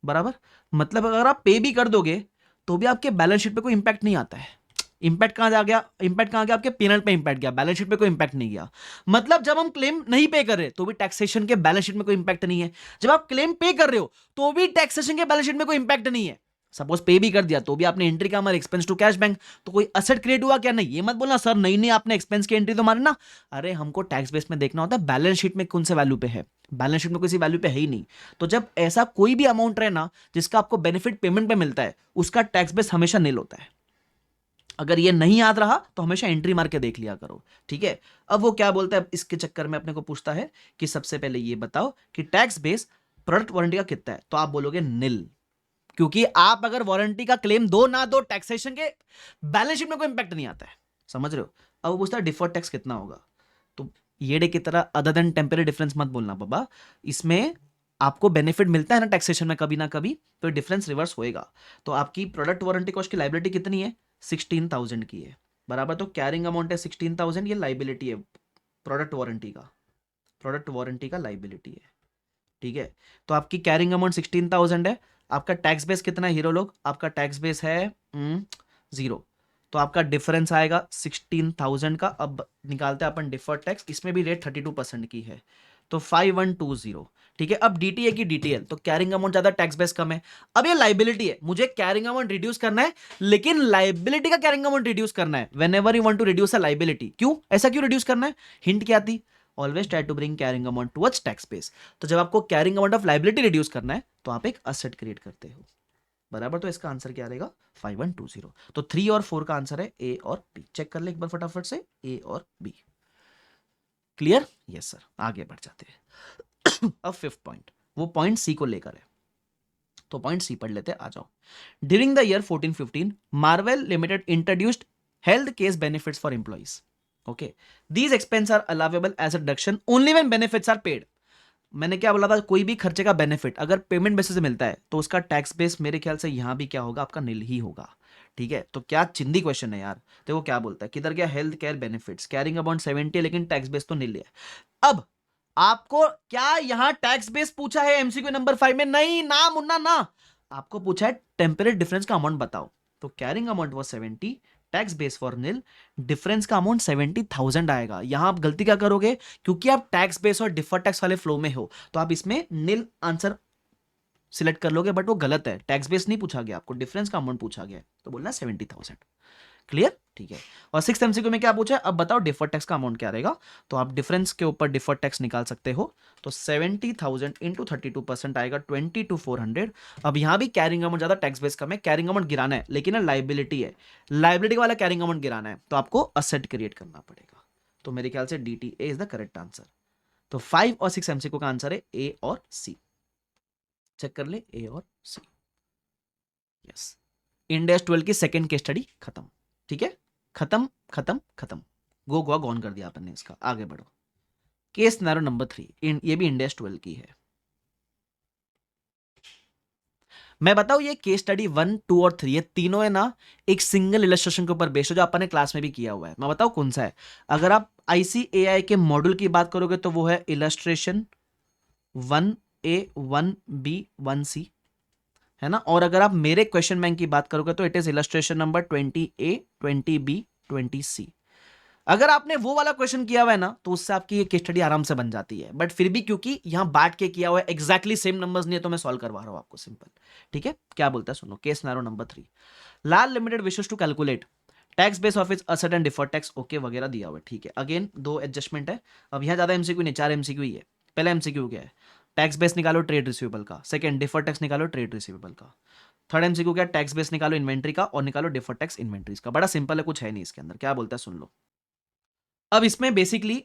[SPEAKER 1] बराबर। मतलब अगर आप पे भी कर दोगे तो भी आपके बैलेंस शीट पे कोई इंपैक्ट नहीं आता है। इंपैक्ट कहां जा गया? इंपैक्ट कहां गया? आपके पीएनएल पे इंपैक्ट गया, बैलेंस शीट पे कोई इंपैक्ट नहीं गया। मतलब जब हम क्लेम नहीं पे कर रहे तो भी टैक्सेशन के बैलेंस शीट में कोई इंपैक्ट नहीं है, जब आप क्लेम पे कर रहे हो तो भी टैक्सेशन के बैलेंस शीट में कोई इंपैक्ट नहीं है। सपोज पे भी कर दिया तो भी आपने एंट्री का हमारे एक्सपेंस टू कैश बैंक, तो कोई असेट क्रिएट हुआ क्या? नहीं। ये मत बोलना सर नहीं आपने एक्सपेंस की एंट्री तो मारे ना, अरे हमको टैक्स बेस में देखना होता है बैलेंस शीट में कौन से वैल्यू पे है, बैलेंस शीट में किसी वैल्यू पे है ही नहीं। तो जब ऐसा कोई भी अमाउंट रहे ना जिसका आपको बेनिफिट पेमेंट पे मिलता है, उसका टैक्स बेस हमेशा नील होता है। अगर ये नहीं याद रहा तो हमेशा एंट्री मार के देख लिया करो। ठीक है, अब वो क्या बोलता है इसके चक्कर में अपने को पूछता है कि सबसे पहले ये बताओ कि टैक्स बेस प्रोडक्ट वारंटी का कितना है, तो आप बोलोगे निल। क्योंकि आप अगर वारंटी का क्लेम दो ना दो, टैक्सेशन के बैलेंस शीट में कोई इंपैक्ट नहीं आता है, समझ रहे हो। अब वो पूछता है डिफर्ड टैक्स कितना होगा, तो ये की तरह अदर देन टेम्पररी डिफरेंस मत बोलना बाबा, इसमें आपको बेनिफिट मिलता है ना टैक्सेशन में कभी ना कभी, तो डिफरेंस रिवर्स होएगा। तो आपकी प्रोडक्ट वारंटी कॉस्ट की लाइबिलिटी कितनी है, 16,000 की है, बराबर। तो कैरिंग अमाउंट है 16,000, ये लाइबिलिटी है प्रोडक्ट वारंटी का, प्रोडक्ट वारंटी का लाइबिलिटी है, ठीक है। तो आपकी कैरिंग अमाउंट 16,000 है, आपका टैक्स बेस कितना है हीरो लोग, आपका टैक्स बेस है 0, तो आपका डिफरेंस आएगा 16,000 का। अब निकालते हैं अपन डिफर्ड टैक्स, इसमें भी रेट 32% की है, तो 5120, ठीक है। अब डीटीए की डीटीएल, तो कैरिंग अमाउंट ज्यादा टैक्स बेस कम है। अब ये लाइबिलिटी है, मुझे कैरिंग अमाउंट रिड्यूस करना है, लेकिन लाइबिलिटी का कैरिंग अमाउंट रिड्यूस करना है। Whenever you want to reduce a liability, क्यों ऐसा क्यों रिड्यूस करना है, हिंट क्या थी, always try to bring carrying amount towards tax base. तो जब आपको carrying amount of liability reduce करना है तो आप एक असेट क्रिएट करते हो, बराबर। तो इसका आंसर क्या रहेगा, 5120। तो 3 और 4 का आंसर है ए और बी। चेक कर ले एक बार फटाफट से, ए और बी। Clear, yes sir. आगे बढ़ जाते हैं। अब 5th पॉइंट, वो पॉइंट सी को लेकर है, तो पॉइंट सी पढ़ लेते, आ जाओ। During the year 14-15 Marvel limited introduced health case benefits for employees, okay. These expense are allowable as a deduction only when benefits are paid. मैंने क्या बोला था, कोई भी खर्चे का बेनिफिट अगर पेमेंट बेसिस से मिलता है तो उसका टैक्स बेस मेरे ख्याल से यहां भी क्या होगा, आपका नील ही होगा, ठीक है। तो क्या चिंदी क्वेश्चन है यार, देखो क्या बोलता है, किधर गया, health care benefits, carrying amount 70 है लेकिन टैक्स बेस तो नील है। अब आपको क्या यहां टैक्स बेस पूछा है एमसीक्यू नंबर 5 में, नहीं ना मुन्ना ना, आपको पूछा है टेम्पररी डिफरेंस का अमाउंट बताओ। तो carrying amount was 70, tax base for nil, difference का अमाउंट 70,000 आएगा। यहां आप गलती क्या करोगे, क्योंकि आप टैक्स बेस और डिफर्ड टैक्स वाले फ्लो में हो, तो आप इसमें नील आंसर सिलेक्ट कर लोगे, बट वो गलत है, टैक्स बेस नहीं पूछा गया आपको, डिफरेंस का अमाउंट पूछा गया, तो बोलना 70,000। क्लियर, ठीक है। और 6th एमसीक्यू में क्या पूछा है, अब बताओ डिफर्ड टैक्स का अमाउंट क्या रहेगा। तो आप डिफरेंस के ऊपर डिफर्ड टैक्स निकाल सकते हो, तो 70,000 इंटू 32% आएगा 22,400। अब यहां भी कैरिंग अमाउंट ज्यादा टैक्स बेस कम है, कैरिंग अमाउंट गिराना है, लेकिन लाइबिलिटी है, लाइबिलिटी वाला कैरिंग अमाउंट गिराना है, तो आपको असेट क्रिएट करना पड़ेगा। तो मेरे ख्याल से DTA is the correct answer. तो 5 और 6 एमसीक्यू का आंसर है ए और सी। चेक कर ले, ए और सी, यस। इंडेस 12 की सेकेंड केस स्टडी खत्म, ठीक है, खत्म खत्म खत्म, गो गोवा गॉन कर दिया अपन ने इसका। आगे बढ़ो, केस सिनेरियो नंबर 3, ये भी इंडेस 12 की है। मैं बताऊं ये केस स्टडी 1, 2 और 3 ये तीनों है ना एक सिंगल इलस्ट्रेशन के ऊपर बेस्ड है, जो अपन ने क्लास में भी किया हुआ है। मैं बताऊं कौन सा है, अगर आप ICAI के मॉड्यूल की बात करोगे तो वो है इलस्ट्रेशन 1A 1B 1C, है ना। और अगर आप मेरे क्वेश्चन बैंक की बात करोगे तो it is illustration number 20A 20B 20C। अगर आपने वो वाला क्वेश्चन किया हुआ है ना तो उससे आपकी ये केस स्टडी आराम से बन जाती है, बट फिर भी क्योंकि यहां बांट के किया हुआ है, एग्जैक्टली सेम नंबर्स नहीं है, तो मैं सॉल्व करवा रहा हूं आपको सिंपल, ठीक है। क्या बोलता है सुनो, case scenario number 3, Lal limited wishes to calculate tax base of its asset and deferred tax, okay वगैरह दिया हुआ है, ठीक है। अगेन 2 एडजस्टमेंट है, अब यहां ज्यादा एमसीक्यू नहीं, 4 एमसीक्यू ही है। पहला एमसीक्यू क्या है, टैक्स बेस निकालो ट्रेड रिसीवेबल का, सेकंड डिफर्ड टैक्स निकालो ट्रेड रिसीवेबल का, थर्ड एमसीक्यू क्या, टैक्स बेस निकालो इन्वेंट्री का और निकालो डिफर्ड टैक्स इन्वेंट्रीज का। बड़ा सिंपल है, कुछ है नहीं इसके अंदर। क्या बोलता है सुन लो। अब इसमें बेसिकली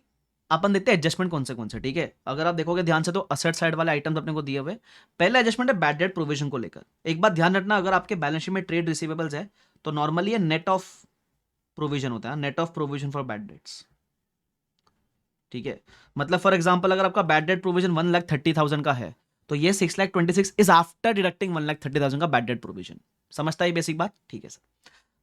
[SPEAKER 1] अपन देखते हैं एडजस्टमेंट कौन से, ठीक है। अगर आप देखोगे ध्यान से तो असेट साइड वाले आइटम्स अपने को दिए हुए। पहला एडजस्टमेंट है बैड डेट प्रोविजन को लेकर। एक बात ध्यान रखना, अगर आपके बैलेंस शीट में ट्रेड रिसीवेबल्स है तो नॉर्मली ये नेट ऑफ प्रोविजन होता है, net of provision for bad debts, ठीक है। मतलब फॉर एग्जांपल अगर आपका बैड डेट प्रोविजन 1,30,000 का है तो ये 6,26,000 इज आफ्टर डिडक्टिंग 1,30,000 का बैड डेट प्रोविजन। समझता है बेसिक बात, ठीक है सर।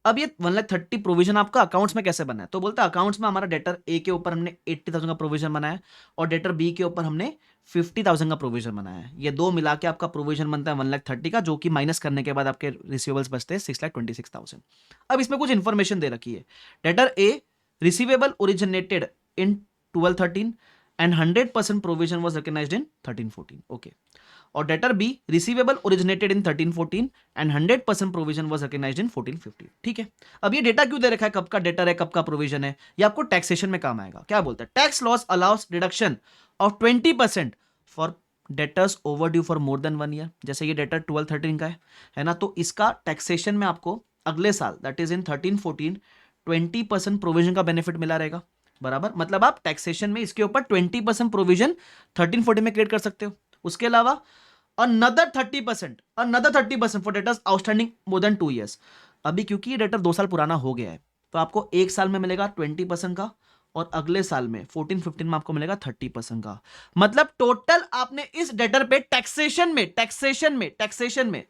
[SPEAKER 1] अब ये 1,30,000 प्रोविजन आपका अकाउंट्स में कैसे बना है, तो बोलता है अकाउंट्स में हमारा डेटर ए के ऊपर हमने 80,000 का प्रोविजन बनाया और डेटर बी के ऊपर हमने 50,000 का प्रोविजन बनाया है। ये दो मिला के आपका प्रोविजन बनता है 1,30,000 का, जो कि माइनस करने के बाद आपके रिसीवेबल्स बचते हैं 6,26,000। अब इसमें कुछ इंफॉर्मेशन दे रखी है, debtor A receivable originated in 12-13 and 100% provision was recognised in 13-14, okay. और debtor B receivable originated in 13-14 and 100% provision was recognised in 14-15, ठीक है। अब ये डेटा क्यों दे रखा है, कब का डेटर है कब का प्रोविजन है, ये आपको टैक्सेशन में काम आएगा। क्या बोलता है, tax loss allow us deduction of 20% for debtors over due for more than 1 year. जैसे ये डेटर 12-13 का है ना, तो इसका टैक्सेशन में आपको अगले साल दैट इज इन 13-14 20% प्रोविजन का बेनिफिट मिला रहेगा, बराबर। मतलब आप टैक्सेशन में इसके ऊपर 20% प्रोविजन 13-14 में क्रिएट कर सकते हो। उसके अलावा another 30% for debtors outstanding more than 2 years. अभी क्योंकि ये डेटर 2 साल पुराना हो गया है तो आपको एक साल में मिलेगा 20% का और अगले साल में 14-15 में आपको मिलेगा 30% का। मतलब टोटल आपने इस डेटर पे टैक्सेशन में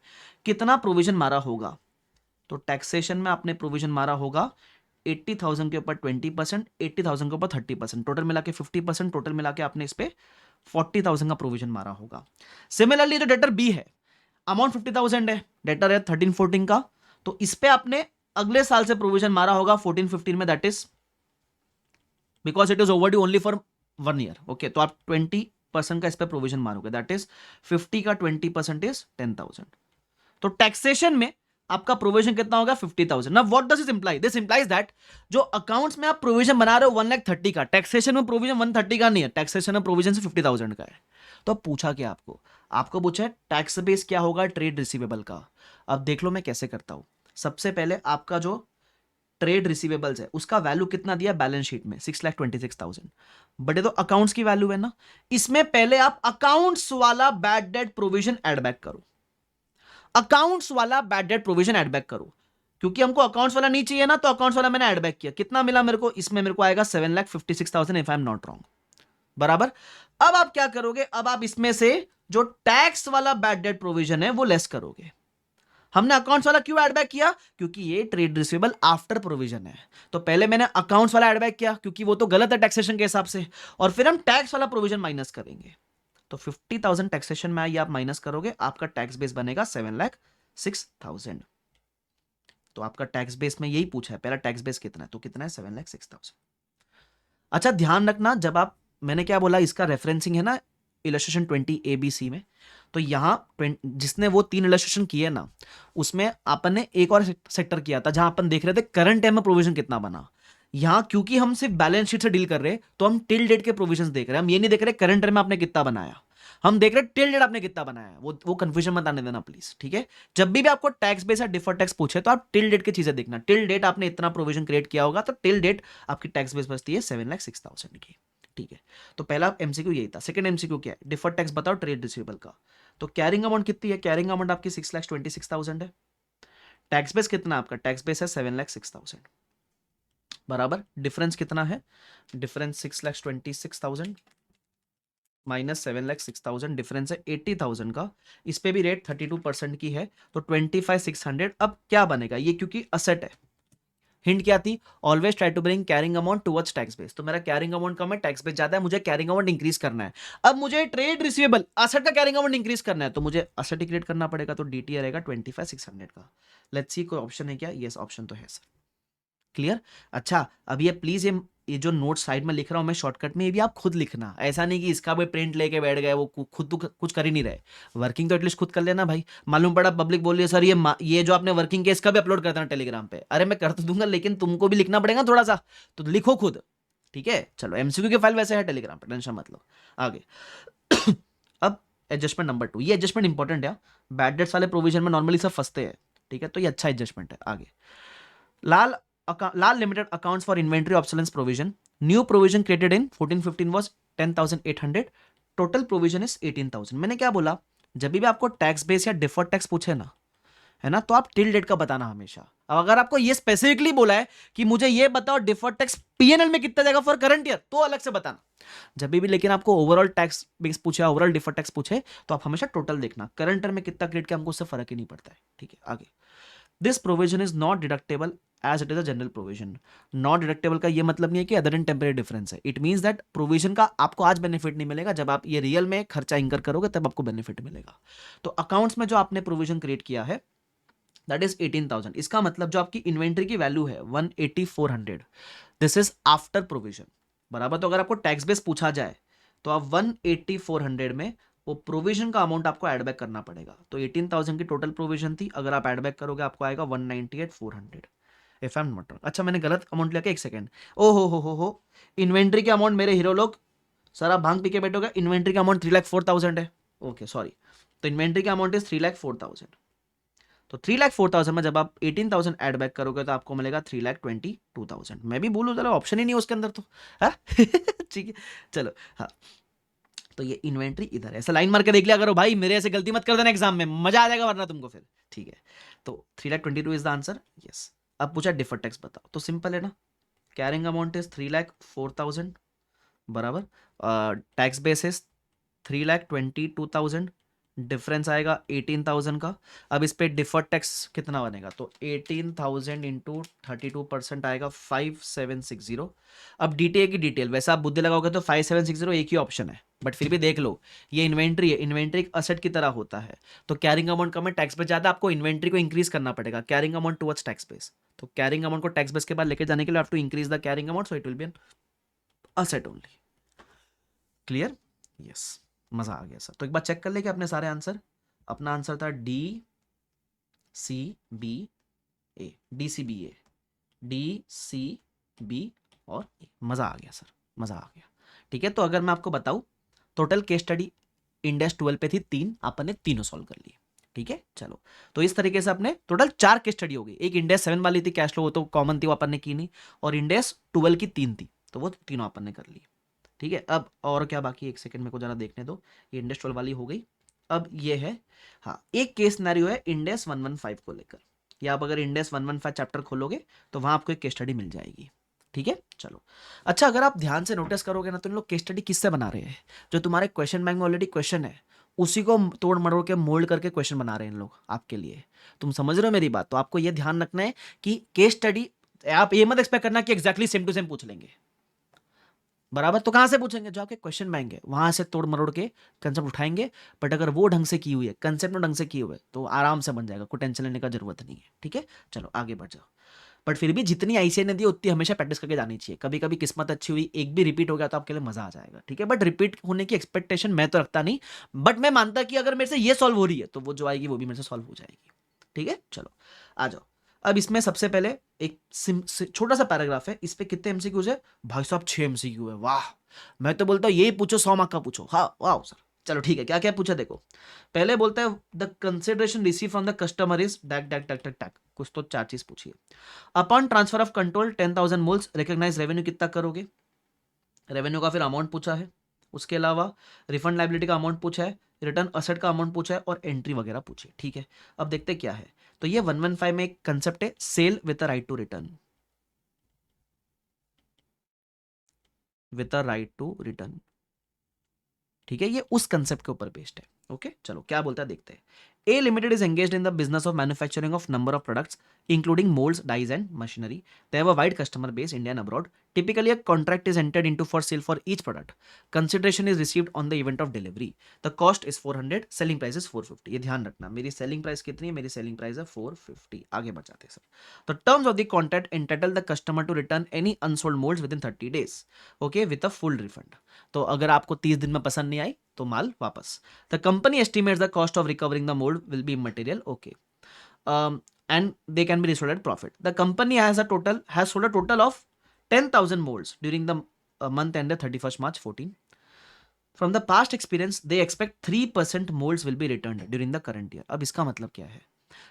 [SPEAKER 1] कितना प्रोविजन मारा होगा। तो टैक्सेशन में आपने प्रोविजन मारा होगा 80,000 के ऊपर 20%, 80,000 के ऊपर 30%, टोटल मिला के 50%, टोटल मिला के आपने इस पे 40,000 का प्रोविजन मारा होगा। सिमिलरली जो डेटर बी है, अमाउंट 50,000 है, डेटर है 13-14 का, तो इस पे आपने अगले साल से प्रोविजन मारा होगा 14-15 में, that is because it is overdue only for 1 year. Okay, तो आप 20% का इस पे प्रोविजन मारोगे, दैट इज 50 का 20% इज 10,000। तो टैक्सेशन में आपका प्रोविजन कितना होगा 50,000। Now what does this imply? This implies that जो अकाउंट्स में आप प्रोविजन बना रहे हो 1,30,000 का, टैक्सेशन में प्रोविजन 130 का नहीं है, टैक्सेशन में प्रोविजन से 50,000 का है। तो अब पूछा क्या आपको पूछा है टैक्स बेस क्या होगा ट्रेड रिसीवेबल का। अब देख लो मैं कैसे करता हूं। सबसे पहले आपका जो ट्रेड रिसीवेबल्स है उसका वैल्यू कितना दिया बैलेंस शीट में 6,26,000, बट ये तो अकाउंट्स की वैल्यू है ना। इसमें पहले आप अकाउंट्स वाला bad debt provision add back करो, अकाउंट्स वाला bad debt provision add back करो, क्योंकि हमको अकाउंट्स वाला नहीं चाहिए ना, तो अकाउंट्स वाला मैंने एड बैक किया। कितना मिला मेरे को? इसमें मेरे को आएगा 7,56,000 if I am not wrong, बराबर। अब आप क्या करोगे? अब आप इसमें से जो टैक्स वाला बैड डेट प्रोविजन है वो लेस करोगे। हमने अकाउंट्स वाला क्यों एड बैक किया? क्योंकि ये ट्रेड रिसीवेबल आफ्टर प्रोविजन है, तो पहले मैंने अकाउंट्स वाला एड बैक किया क्योंकि वो तो गलत है टैक्सेशन के हिसाब से, और फिर हम टैक्स वाला प्रोविजन माइनस करेंगे। तो 50,000 टैक्सेशन में ये आप माइनस करोगे, आपका टैक्स बेस बनेगा 7,06,000। तो आपका टैक्स बेस में यही पूछा है, पहला टैक्स बेस कितना है, तो कितना है 7,06,000। अच्छा ध्यान रखना, जब आप, मैंने क्या बोला, इसका रेफरेंसिंग है ना इलस्ट्रेशन 20 ABC में, तो यहां जिसने वो 3 इलस्ट्रेशन किए ना, उसमें अपन ने एक और सेक्टर किया था जहां अपन देख रहे थे करंट टाइम में प्रोविजन कितना बना। यहां क्योंकि हम सिर्फ बैलेंस शीट से डील कर रहे हैं तो हम टिल डेट के प्रोविजंस देख रहे हैं, हम ये नहीं देख रहे करंट टाइम में आपने कितना बनाया, हम देख रहे टिल डेट आपने कितना बनाया। वो कंफ्यूजन मत आने देना प्लीज, ठीक है। जब भी आपको टैक्स बेस या डिफर्ड टैक्स पूछे तो आप टिल डेट की चीजें देखना, टिल डेट आपने इतना प्रोविजन क्रिएट किया होगा, तो टिल डेट आपकी टैक्स बेस बचती है 7,06,000 की, ठीक है। तो पहला एमसीक्यू यही था। सेकंड एमसीक्यू क्या है? डिफर्ड टैक्स बताओ ट्रेड रिसीवेबल का। तो कैरिंग अमाउंट कितनी है? कैरिंग अमाउंट आपकी 6,26,000 है। टैक्स बेस कितना? आपका टैक्स बेस है 7,06,000, बराबर। डिफरेंस कितना है? डिफरेंस 6,26,000 माइनस 7,06,000, डिफरेंस है 80,000 का। इस पे भी रेट 32% की है, तो 25,600। अब क्या बनेगा ये, क्योंकि असेट है, हिंट क्या थी? Always try to bring carrying amount towards tax base. तो मेरा कैरिंग अमाउंट कम है, टैक्स बेस ज्यादा है, मुझे कैरिंग अमाउंट इंक्रीज करना है। अब मुझे ट्रेड रिसीवेबल असेट का कैरिंग अमाउंट इंक्रीज करना है, तो मुझे असेट क्रिएट करना पड़ेगा, तो डीटी रहेगा 25,600 का। लेट्स सी कोई ऑप्शन है क्या? यस, ऑप्शन तो है सर। क्लियर? अच्छा, अब ये प्लीज ये जो नोट साइड में लिख रहा हूं मैं शॉर्टकट में, ये भी आप खुद लिखना। ऐसा नहीं कि इसका भी प्रिंट लेके बैठ गए, वो खुद तो कुछ कर ही नहीं रहे। वर्किंग तो एटलीस्ट खुद कर लेना भाई। मालूम पड़ा पब्लिक बोल रही है सर ये जो आपने वर्किंग किया इसका भी अपलोड कर देना टेलीग्राम पे। अरे मैं कर तो दूंगा, लेकिन तुमको भी लिखना पड़ेगा थोड़ा सा, तो लिखो खुद, ठीक है। चलो, एमसीक्यू की फाइल वैसे है टेलीग्राम पे, टेंशन मत लो। आगे अब एडजस्टमेंट नंबर 2, ये एडजस्टमेंट इंपॉर्टेंट है। बैड डेट्स वाले प्रोविजन में नॉर्मली सब फंसते हैं, ठीक है, तो ये अच्छा एडजस्टमेंट है। आगे Lal limited accounts for inventory obsolescence provision, new provision created in 14-15 was 10,800, total provision is 18,000। मैंने क्या बोला? जब भी आपको टैक्स बेस या डिफर्ड टैक्स पूछे ना, है ना, तो आप टिल डेट का बताना हमेशा। अब अगर आपको ये स्पेसिफिकली बोला है कि मुझे ये बताओ डिफर्ड टैक्स पीएनएल में कितना जाएगा फॉर करंट ईयर, तो अलग से बताना जब भी। लेकिन आपको ओवरऑल टैक्स बेस पूछे, ओवरऑल डिफर्ड टैक्स पूछे, तो आप हमेशा टोटल देखना, करंट ईयर में कितना क्रिएट किया हमको उससे फर्क ही नहीं पड़ता है, ठीक है। आगे, this provision is not deductible as it is a general provision. Not deductible का ये मतलब नहीं है कि अदर एंड टेम्परेरी डिफरेंस है। इट मींस दैट प्रोविजन का आपको आज बेनिफिट नहीं मिलेगा, जब आप ये रियल में खर्चा इंकर करोगे तब आपको बेनिफिट मिलेगा। तो अकाउंट्स में जो आपने प्रोविजन क्रिएट किया है दैट इज 18,000। इसका मतलब जो आपकी इन्वेंट्री की वैल्यू है 180,400, दिस इज आफ्टर प्रोविजन, बराबर। तो अगर आपको टैक्स बेस पूछा जाए तो आप 180,400 में वो प्रोविजन का अमाउंट आपको ऐड बैक करना पड़ेगा। तो 18,000 की टोटल प्रोविजन थी, अगर आप ऐड बैक करोगे आपको आएगा 198,400 if I am not wrong. अच्छा, मैंने गलत अमाउंट लिया क्या? एक सेकंड। ओ हो इन्वेंट्री के अमाउंट मेरे हीरो लोग, सर आप भांग पी के बैठोगे, इन्वेंट्री का अमाउंट 3,04,000 है। ओके सॉरी, तो इन्वेंट्री का अमाउंट इज 3,04,000। तो 3,04,000 में जब आप 18,000 ऐड बैक करोगे तो आपको मिलेगा 3,22,000। मैं भी बोलूँ चलो, ऑप्शन ही नहीं है उसके अंदर तो, हाँ ठीक है, चलो हाँ। तो ये इन्वेंट्री इधर है, ऐसा लाइन मार के देख लिया करो भाई, मेरे ऐसे गलती मत कर देना एग्जाम में, मजा आ जाएगा वरना तुमको फिर। ठीक है, तो 3,22,000 इज द आंसर। यस, अब पूछा डिफर्ड टैक्स बताओ, तो सिंपल है ना, कैरिंग अमाउंट इज 3,04,000 बराबर, टैक्स बेसिस 3,22,000, डिफरेंस आएगा 18,000 का। अब इस पे डिफर्ड टैक्स कितना बनेगा, तो 18,000 इंटू 32% आएगा 5,760। अब डीटीए की डिटेल वैसे आप बुद्धि लगाओगे तो 5,760 एक ही ऑप्शन है, बट फिर भी देख लो, ये इन्वेंट्री है, इन्वेंट्री एक असेट की तरह होता है, तो कैरिंग अमाउंट कम है, टैक्स बेस ज्यादा, आपको इन्वेंट्री को इंक्रीज करना पड़ेगा, carrying amount towards tax base. तो कैरिंग अमाउंट को टैक्स बेस के बाद लेके जाने के लिए have to increase the carrying amount, so it will be an asset only. Clear? Yes, मजा आ गया सर। तो एक बार चेक कर ले कि अपने सारे आंसर, अपना आंसर था डी सी बी ए, डी सी बी ए, डी सी बी और ए। मजा आ गया सर, मजा आ गया। ठीक है, तो अगर मैं आपको बताऊं, टोटल केस स्टडी इंडेक्स 12 पे थी 3, अपन ने तीनों सॉल्व कर लिए। ठीक है, चलो, तो इस तरीके से अपने टोटल 4 केस स्टडी हो गई। एक इंडेक्स 7 वाली थी कैश फ्लो, वो तो कॉमन थी, वो अपन ने की नहीं, और इंडेक्स 12 की 3 थी, तो वो तीनों अपन ने कर ली। ठीक है, अब और क्या बाकी, एक सेकंड मेरे को जरा देखने दो, ये इंडेक्स 12 वाली हो गई। अब ये है, हाँ, एक केस सिनेरियो है इंडेक्स 115 को लेकर, या आप अगर इंडेक्स 115 चैप्टर खोलोगे तो वहां आपको एक केस स्टडी मिल जाएगी। ठीक है, चलो। अच्छा, अगर आप ध्यान से नोटिस करोगे ना, तो इन लोग केस स्टडी किससे बना रहे हैं, जो तुम्हारे क्वेश्चन बैंक में ऑलरेडी क्वेश्चन है उसी को तोड़ मरोड़ के मोल्ड करके क्वेश्चन बना रहे हैं इन लोग आपके लिए। तुम समझ रहे हो मेरी बात? तो आपको यह ध्यान रखना है कि केस स्टडी आप ये मत एक्सपेक्ट करना कि एग्जैक्टली सेम टू सेम पूछ लेंगे, बराबर। तो कहां से पूछेंगे, जो आपके क्वेश्चन बैंक है वहां से तोड़ मरोड़ के कंसेप्ट उठाएंगे। बट अगर वो ढंग से की हुई है, कंसेप्ट में ढंग से की हुई है, तो आराम से बन जाएगा, कोई टेंशन लेने का जरूरत नहीं है। ठीक है, चलो आगे बढ़ जाओ। बट फिर भी जितनी आईसीआई ने दी उतनी हमेशा प्रैक्टिस करके जानी चाहिए। कभी कभी किस्मत अच्छी हुई, एक भी रिपीट हो गया तो आपके लिए मजा आ जाएगा। ठीक है, बट रिपीट होने की एक्सपेक्टेशन मैं तो रखता नहीं, बट मैं मानता कि अगर मेरे से ये सॉल्व हो रही है तो वो जो आएगी वो भी मेरे से सॉल्व हो जाएगी। ठीक है, चलो आ जाओ। अब इसमें सबसे पहले एक छोटा सा पैराग्राफ है, इस पे कितने एमसीक्यूज है भाई साहब? 6 एमसीक्यू है, वाह। मैं तो बोलता हूँ यही पूछो, 100 मार्क का पूछो। हाँ वाह सर, चलो ठीक है, क्या क्या पूछा देखो। पहले बोलता है the consideration receive from the customer is डैक डैक डैक डैक डैक, कुछ तो 4 चीज पूछिए। Upon transfer of control 10,000 moles recognise revenue कितना करोगे, रेवेन्यू का फिर अमाउंट पूछा है। उसके अलावा रिफंड लाइबिलिटी का अमाउंट पूछा है, रिटर्न असेट का अमाउंट पूछा है, और एंट्री वगैरह पूछी। ठीक है, अब देखते क्या है। तो ये 115 में एक कंसेप्ट है, sale with a right to return, with a right to return. ठीक है, ये उस कंसेप्ट के ऊपर बेस्ड है। ओके, चलो क्या बोलता है देखते हैं। A Limited is engaged in the business of manufacturing of number of products, including molds, dyes, and machinery. They have a wide customer base, India and abroad. Typically, a contract is entered into for sale for each product. Consideration is received on the event of delivery. The cost is 400, selling price is 450. ये ध्यान रखना, मेरी selling price कितनी है? मेरी selling price है 450। आगे बढ़ जाते हैं sir. The terms of the contract entitle the customer to return any unsold molds within 30 days. Okay, with a full refund. तो अगर आपको 30 दिन में पसंद नहीं आई तो माल वापस। The company estimates the cost of recovering the mold will be immaterial. Okay, and they can be resold at profit. The company has sold a total of 10,000 molds during the month ended 31st March 14. From the past experience, they expect 3% molds will be returned during the current year. अब इसका मतलब क्या है?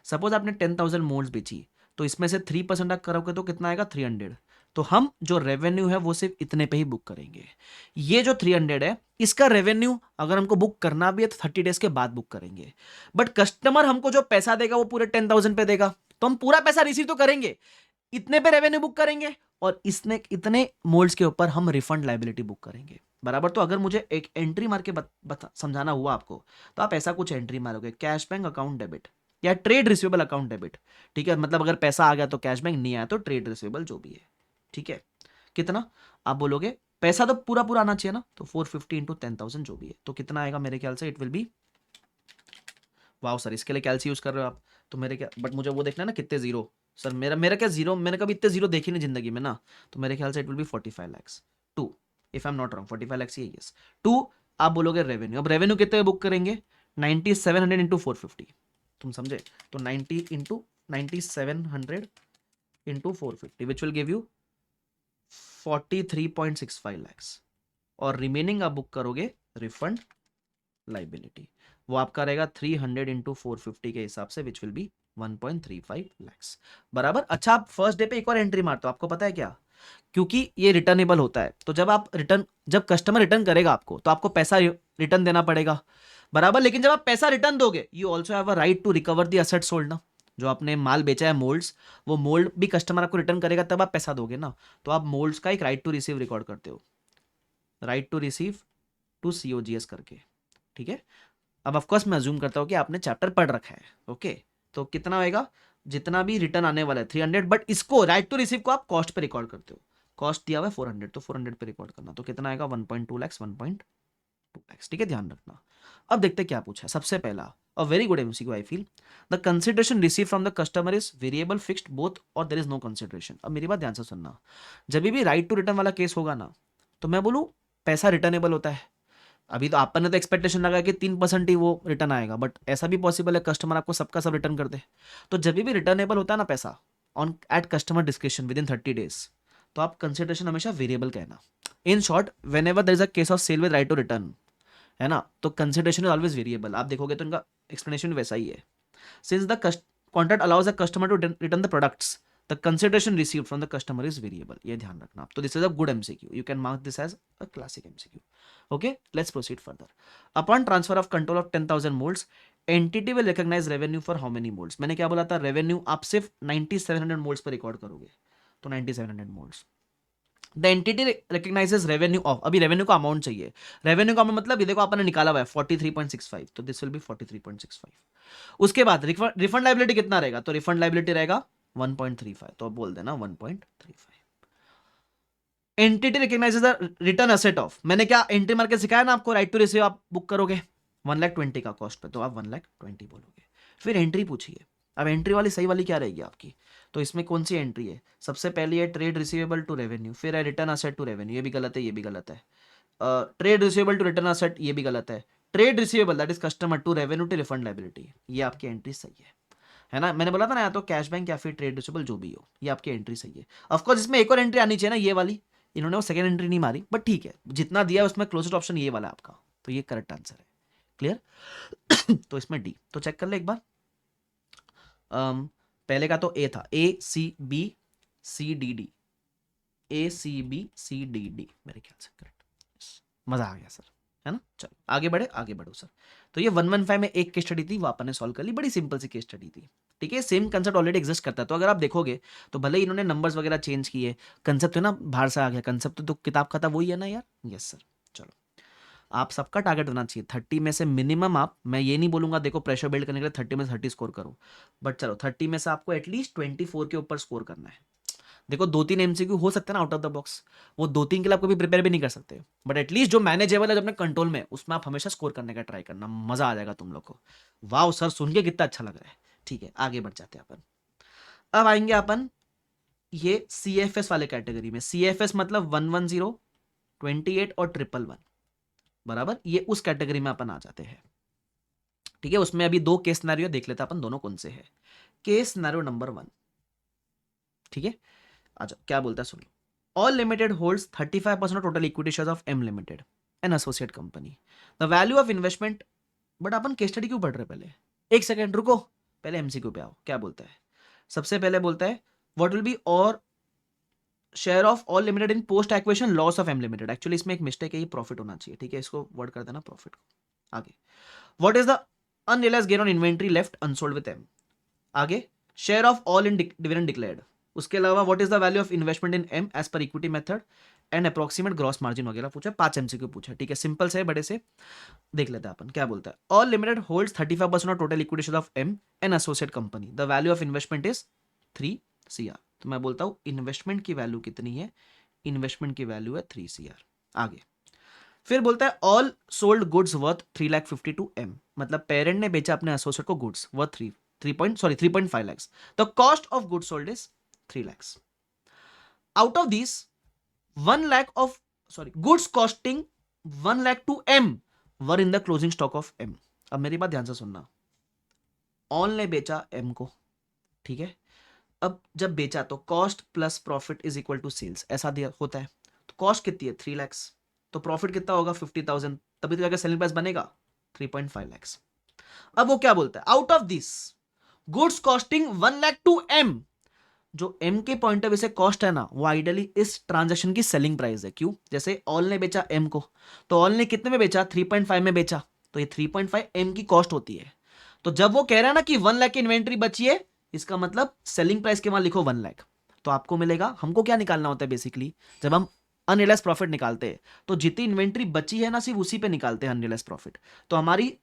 [SPEAKER 1] सपोज आपने 10,000 मोल्ड्स बेची, तो इसमें से 3% आप करोगे तो कितना आएगा? 300। तो हम जो रेवेन्यू है वो सिर्फ इतने पे ही बुक करेंगे। ये जो 300 है, इसका रेवेन्यू अगर हमको बुक करना भी है तो 30 डेज के बाद बुक करेंगे। बट कस्टमर हमको जो पैसा देगा वो पूरे 10,000 पे देगा, तो हम पूरा पैसा रिसीव तो करेंगे, इतने पे रेवेन्यू बुक करेंगे, और इसने इतने मोल्ड्स के ऊपर हम रिफंड लाइबिलिटी बुक करेंगे, बराबर। तो अगर मुझे एक एंट्री मार के समझाना हुआ आपको, तो आप ऐसा कुछ एंट्री मारोगे, कैश बैंक अकाउंट डेबिट या ट्रेड रिसीवेबल अकाउंट डेबिट। ठीक है, मतलब अगर पैसा आ गया तो कैश बैंक, नहीं आया तो ट्रेड रिसीवेबल जो भी है। ठीक है, कितना आप बोलोगे? पैसा तो पूरा पूरा आना चाहिए ना, तो 450 इंटू 10,000 जो भी है, तो कितना आएगा मेरे ख्याल से? इट विल बी, वाह सर, इसके लिए कैलसी यूज कर रहे हो आप, तो मेरे क्या, बट मुझे वो देखना है ना कितने जीरो। सर मेरा क्या जीरो, मैंने कभी इतने जीरो देखी नहीं जिंदगी में ना, तो मेरे ख्याल से it will be 45 lakhs to, if I am not wrong 45 lakhs ही है। यस, टू आप बोलोगे रेवेन्यू। अब रेवेन्यू कितने बुक करेंगे? 9700 इंटू 450, तुम समझे? तो 90 into 9700 into 450 which will give you 43.65 lakhs, और रिमेनिंग आप बुक करोगे रिफंड लाइबिलिटी, वो आपका रहेगा 300 इंटू 450 के हिसाब से, विच विल बी 1.35 lakhs, बराबर। अच्छा, आप फर्स्ट डे पे एक और एंट्री मारते हो, आपको पता है क्या? क्योंकि ये रिटर्नेबल होता है। तो जब कस्टमर रिटर्न करेगा आपको तो आपको पैसा रिटर्न देना पड़ेगा, बराबर। लेकिन जब आप पैसा रिटर्न दोगे you also have a right to recover the asset sold ना। जो आपने माल बेचा है मोल्ड्स, वो मोल्ड भी कस्टमर आपको रिटर्न करेगा तब आप पैसा दोगे ना। तो आप मोल्ड्स का एक राइट टू रिसीव रिकॉर्ड करते हो, right to receive to COGS करके, ठीक है। अब ऑफकोर्स मैं अज्यूम करता हूँ कि आपने चैप्टर पढ़ रखा है, ओके। तो कितना होएगा, जितना भी रिटर्न आने वाला है 300, बट इसको राइट टू रिसीव को आप कॉस्ट पे रिकॉर्ड करते हो। कॉस्ट दिया हुआ है 400, तो 400 पे रिकॉर्ड करना, तो कितना आएगा 1.2 लाख, 1.2 लाख, ठीक है, ध्यान रखना। अब देखते हैं क्या पूछा है। सबसे पहला, a very good MCQ I feel, the consideration receive from the customer is variable, fixed, both, और देयर इज नो कंसिडरेशन। अब मेरी बात ध्यान से सुनना, जब भी राइट टू रिटर्न वाला केस होगा ना, तो मैं बोलूँ पैसा रिटर्नेबल होता है। अभी तो आपने तो एक्सपेक्टेशन लगा कि 3% ही वो रिटर्न आएगा, बट ऐसा भी पॉसिबल है कस्टमर आपको सबका सब रिटर्न कर दे। तो जब भी रिटर्नेबल होता है ना पैसा on at customer description within 30 days, तो आप कंसिडरेशन हमेशा वेरिएबल कहना। In short, whenever there is a case of sale with right to return, है ना, तो कंसिडरेशन इज ऑलवेज वेरिएबल। आप देखोगे तो इनका एक्सप्लेनेशन वैसा ही है। Since the contract allows the customer to return the products, the consideration received from the customer is variable. ये ध्यान रखना। तो this is a good MCQ, you can mark this as a classic MCQ. Okay, let's proceed further. Upon transfer of control of 10,000 molds, entity will recognize revenue for how many molds? मैंने क्या बोला था, रेवेन्यू आप सिर्फ 9700 मोल्ड्स पर रिकॉर्ड करोगे, तो 9700 moulds. The entity recognises revenue of, अभी रेवेन्यू का अमाउंट चाहिए। रेवेन्यू का मतलब ये देखो आपने निकाला हुआ है 43.65, तो दिस विल बी 43.65। उसके बाद रिफंड लाइबिलिटी कितना रहेगा, तो रिफंड लाइबिलिटी रहेगा 1.35, तो बोल देना 1.35। Entity recognises the return asset of, मैंने क्या एंट्री मार के सिखाया ना आपको, राइट टू रिसीव आप बुक करोगे 1,20,000 का कॉस्ट पे, तो आप 1,20,000 बोलोगे। फिर एंट्री पूछिए। अब एंट्री वाली सही वाली क्या रहेगी आपकी, तो इसमें कौन सी एंट्री है, सबसे पहली है ट्रेड रिसीवेबल टू रेवेन्यू, फिर है रिटर्न असेट टू रेवेन्यू, ये भी गलत है, ये भी गलत है। Trade receivable to return asset, ये भी गलत है। Trade receivable that is customer to revenue to refund liability, ये आपकी एंट्री सही है ना। मैंने बोला था ना, या तो कैश बैंक या फिर ट्रेड रिसीवेबल, जो भी हो, ये आपकी एंट्री सही है। ऑफकोर्स इसमें एक और एंट्री आनी चाहिए ना, ये वाली, इन्होंने वो सेकंड एंट्री नहीं मारी, बट ठीक है, जितना दिया है उसमें क्लोजेस्ट ऑप्शन ये वाला है आपका, तो ये करेक्ट आंसर है। क्लियर? तो इसमें डी, तो चेक कर ले एक बार। पहले का तो ए था, A C B C D D, A C B C D D, मेरे ख्याल से करेक्ट। मजा आ गया सर, है ना। चलो आगे बढ़ो सर। तो ये 115 में एक केस स्टडी थी, वो अपन ने सॉल्व कर ली, बड़ी सिंपल सी केस स्टडी थी, ठीक है। सेम कंसेप्ट ऑलरेडी एग्जिस्ट करता है, तो अगर आप देखोगे तो भले ही इन्होंने नंबर्स वगैरह चेंज किए, कंसेप्ट है ना बाहर से आ गया, कंसेप्ट तो किताब का था वही है ना यार। Yes sir. चलो, आप सबका टारगेट होना चाहिए 30 में से मिनिमम आप, मैं ये नहीं बोलूंगा देखो प्रेशर बिल्ड करने के लिए 30 में से 30 स्कोर करो, बट चलो 30 में से आपको एटलीस्ट 24 के ऊपर स्कोर करना है। देखो 2-3 एमसीक्यू हो सकते हैं ना आउट ऑफ द बॉक्स, वो 2-3 के लिए आप कभी प्रिपेयर भी नहीं कर सकते, बट एटलीस्ट जो मैनेजेबल है, जो अपने कंट्रोल में, उसमें आप हमेशा स्कोर करने का ट्राई करना, मजा आ जाएगा तुम लोग को। वाह सर, सुन के कितना अच्छा लग रहा है। ठीक है, आगे बढ़ जाते हैं अपन। अब आएंगे अपन ये CFS वाले कैटेगरी में। CFS मतलब 110, 28 और 111, बराबर, ये उस कैटेगरी में अपन आ जाते हैं, ठीक है। उसमें अभी 2 केस सिनेरियो देख लेते हैं अपन, दोनों कौन से हैं। केस सिनेरियो नंबर 1, ठीक है। अच्छा क्या बोलता है सुन लो। All Limited holds 35% of total equity shares of M Limited, an associate company. The value of investment, but upon case study क्यों पढ़ रहे पहले, एक सेकेंड रुको, पहले एमसीक्यू पे आओ। क्या बोलता है, सबसे पहले बोलता है व्हाट विल बी और share of All limited in post acquisition loss of M limited. Actually इसमें एक मिस्टेक है, ये प्रॉफिट होना चाहिए, ठीक है, इसको वर्ड कर देना प्रॉफिट को। आगे what is the unrealised gain on inventory left unsold with M. आगे share of all in dividend declared. उसके अलावा what is the value of investment in M as per equity method and approximate gross margin वगैरह पूछा। 5 एमसीक्यू पूछा, ठीक है, सिंपल से बड़े से देख लेते हैं अपन। क्या बोलता है, All limited holds 35% of total equity share of M an associate company, the value of investment is 3 CR। तो मैं बोलता हूं इन्वेस्टमेंट की वैल्यू कितनी है, इन्वेस्टमेंट की वैल्यू है 3 CR। आगे फिर बोलता है all sold goods worth 3,52 M, मतलब पेरेंट ने बेचा अपने एसोसिएट को goods worth 3.5 lakhs। The cost of goods sold is 3 lakhs। Out of this 1 lakh of goods costing 1 lakh to M were in the closing stock of M। अब मेरी बात ध्यान से सुनना, ऑल ने बेचा M को, ठीक है। अब जब बेचा तो cost plus profit is equal to sales, ऐसा दिया होता है। तो कॉस्ट कितनी है 3 lakhs, तो प्रॉफिट कितना होगा 50,000, तभी तो जाकर सेलिंग प्राइस बनेगा 3.5 lakhs। अब वो क्या बोलता है, out of this goods costing 1 lakh to M, जो एम के पॉइंट ऑफ व्यू से कॉस्ट है ना, वो आइडियली इस ट्रांजैक्शन की सेलिंग प्राइस है। क्यों? जैसे ऑल ने बेचा एम को, तो ऑल ने कितने में बेचा? 3.5 में बेचा, तो ये 3.5 एम की कॉस्ट होती है। तो जब वो कह रहा है ना कि 1 लाख की इन्वेंट्री बची है, इसका मतलब सेलिंग प्राइस के वहां लिखो 1 लाख। तो आपको मिलेगा, हमको क्या निकालना होता है बेसिकली, जब हम अनरियलाइज प्रॉफिट निकालते हैं तो जितनी इन्वेंट्री बची है ना, सिर्फ उसी पे निकालते हैं अनरियलाइज प्रॉफिट। तो हमारी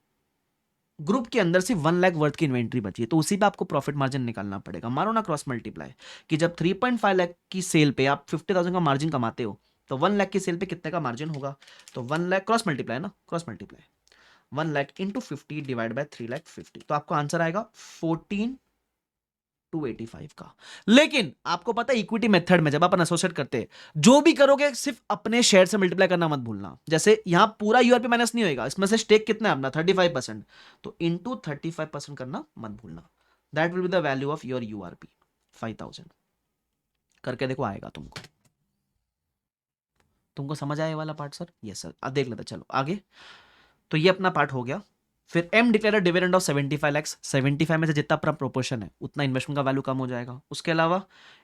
[SPEAKER 1] ग्रुप के अंदर सिर्फ 1 लाख वर्थ की इन्वेंट्री बची है, तो उसी पे आपको प्रॉफिट मार्जिन निकालना पड़ेगा। मारो ना क्रॉस मल्टीप्लाई, कि जब 3.5 लाख की सेल पे आप 50,000 का मार्जिन कमाते हो, तो 1 लाख की सेल पे कितने का मार्जिन होगा? तो 1 लाख क्रॉस मल्टीप्लाई ना, cross multiply 1 lakh into 50 divide by 3 lakh 50, तो आपको आंसर आएगा 14,285 का। लेकिन आपको पता है इक्विटी मेथड में जब अपन एसोसिएट करते हैं, जो भी करोगे सिर्फ अपने शेयर से मल्टीप्लाई करना मत भूलना। जैसे यहां पूरा यूआरपी माइनस नहीं होगा, इसमें से स्टेक कितना है अपना 35%, तो इंटू 35% करना मत भूलना। That will be the value of your URP 5,000। करके देखो, आएगा तुमको। तुमको समझ आया ये वाला पार्ट सर? Yes sir. अब देख लेते, चलो आगे। तो ये अपना पार्ट हो गया। फिर M declare dividend of 75 lakhs, 75 में से जितना अपना प्रोपोर्शन है उतना इन्वेस्टमेंट का वैल्यू कम हो जाएगा। उसके अलावा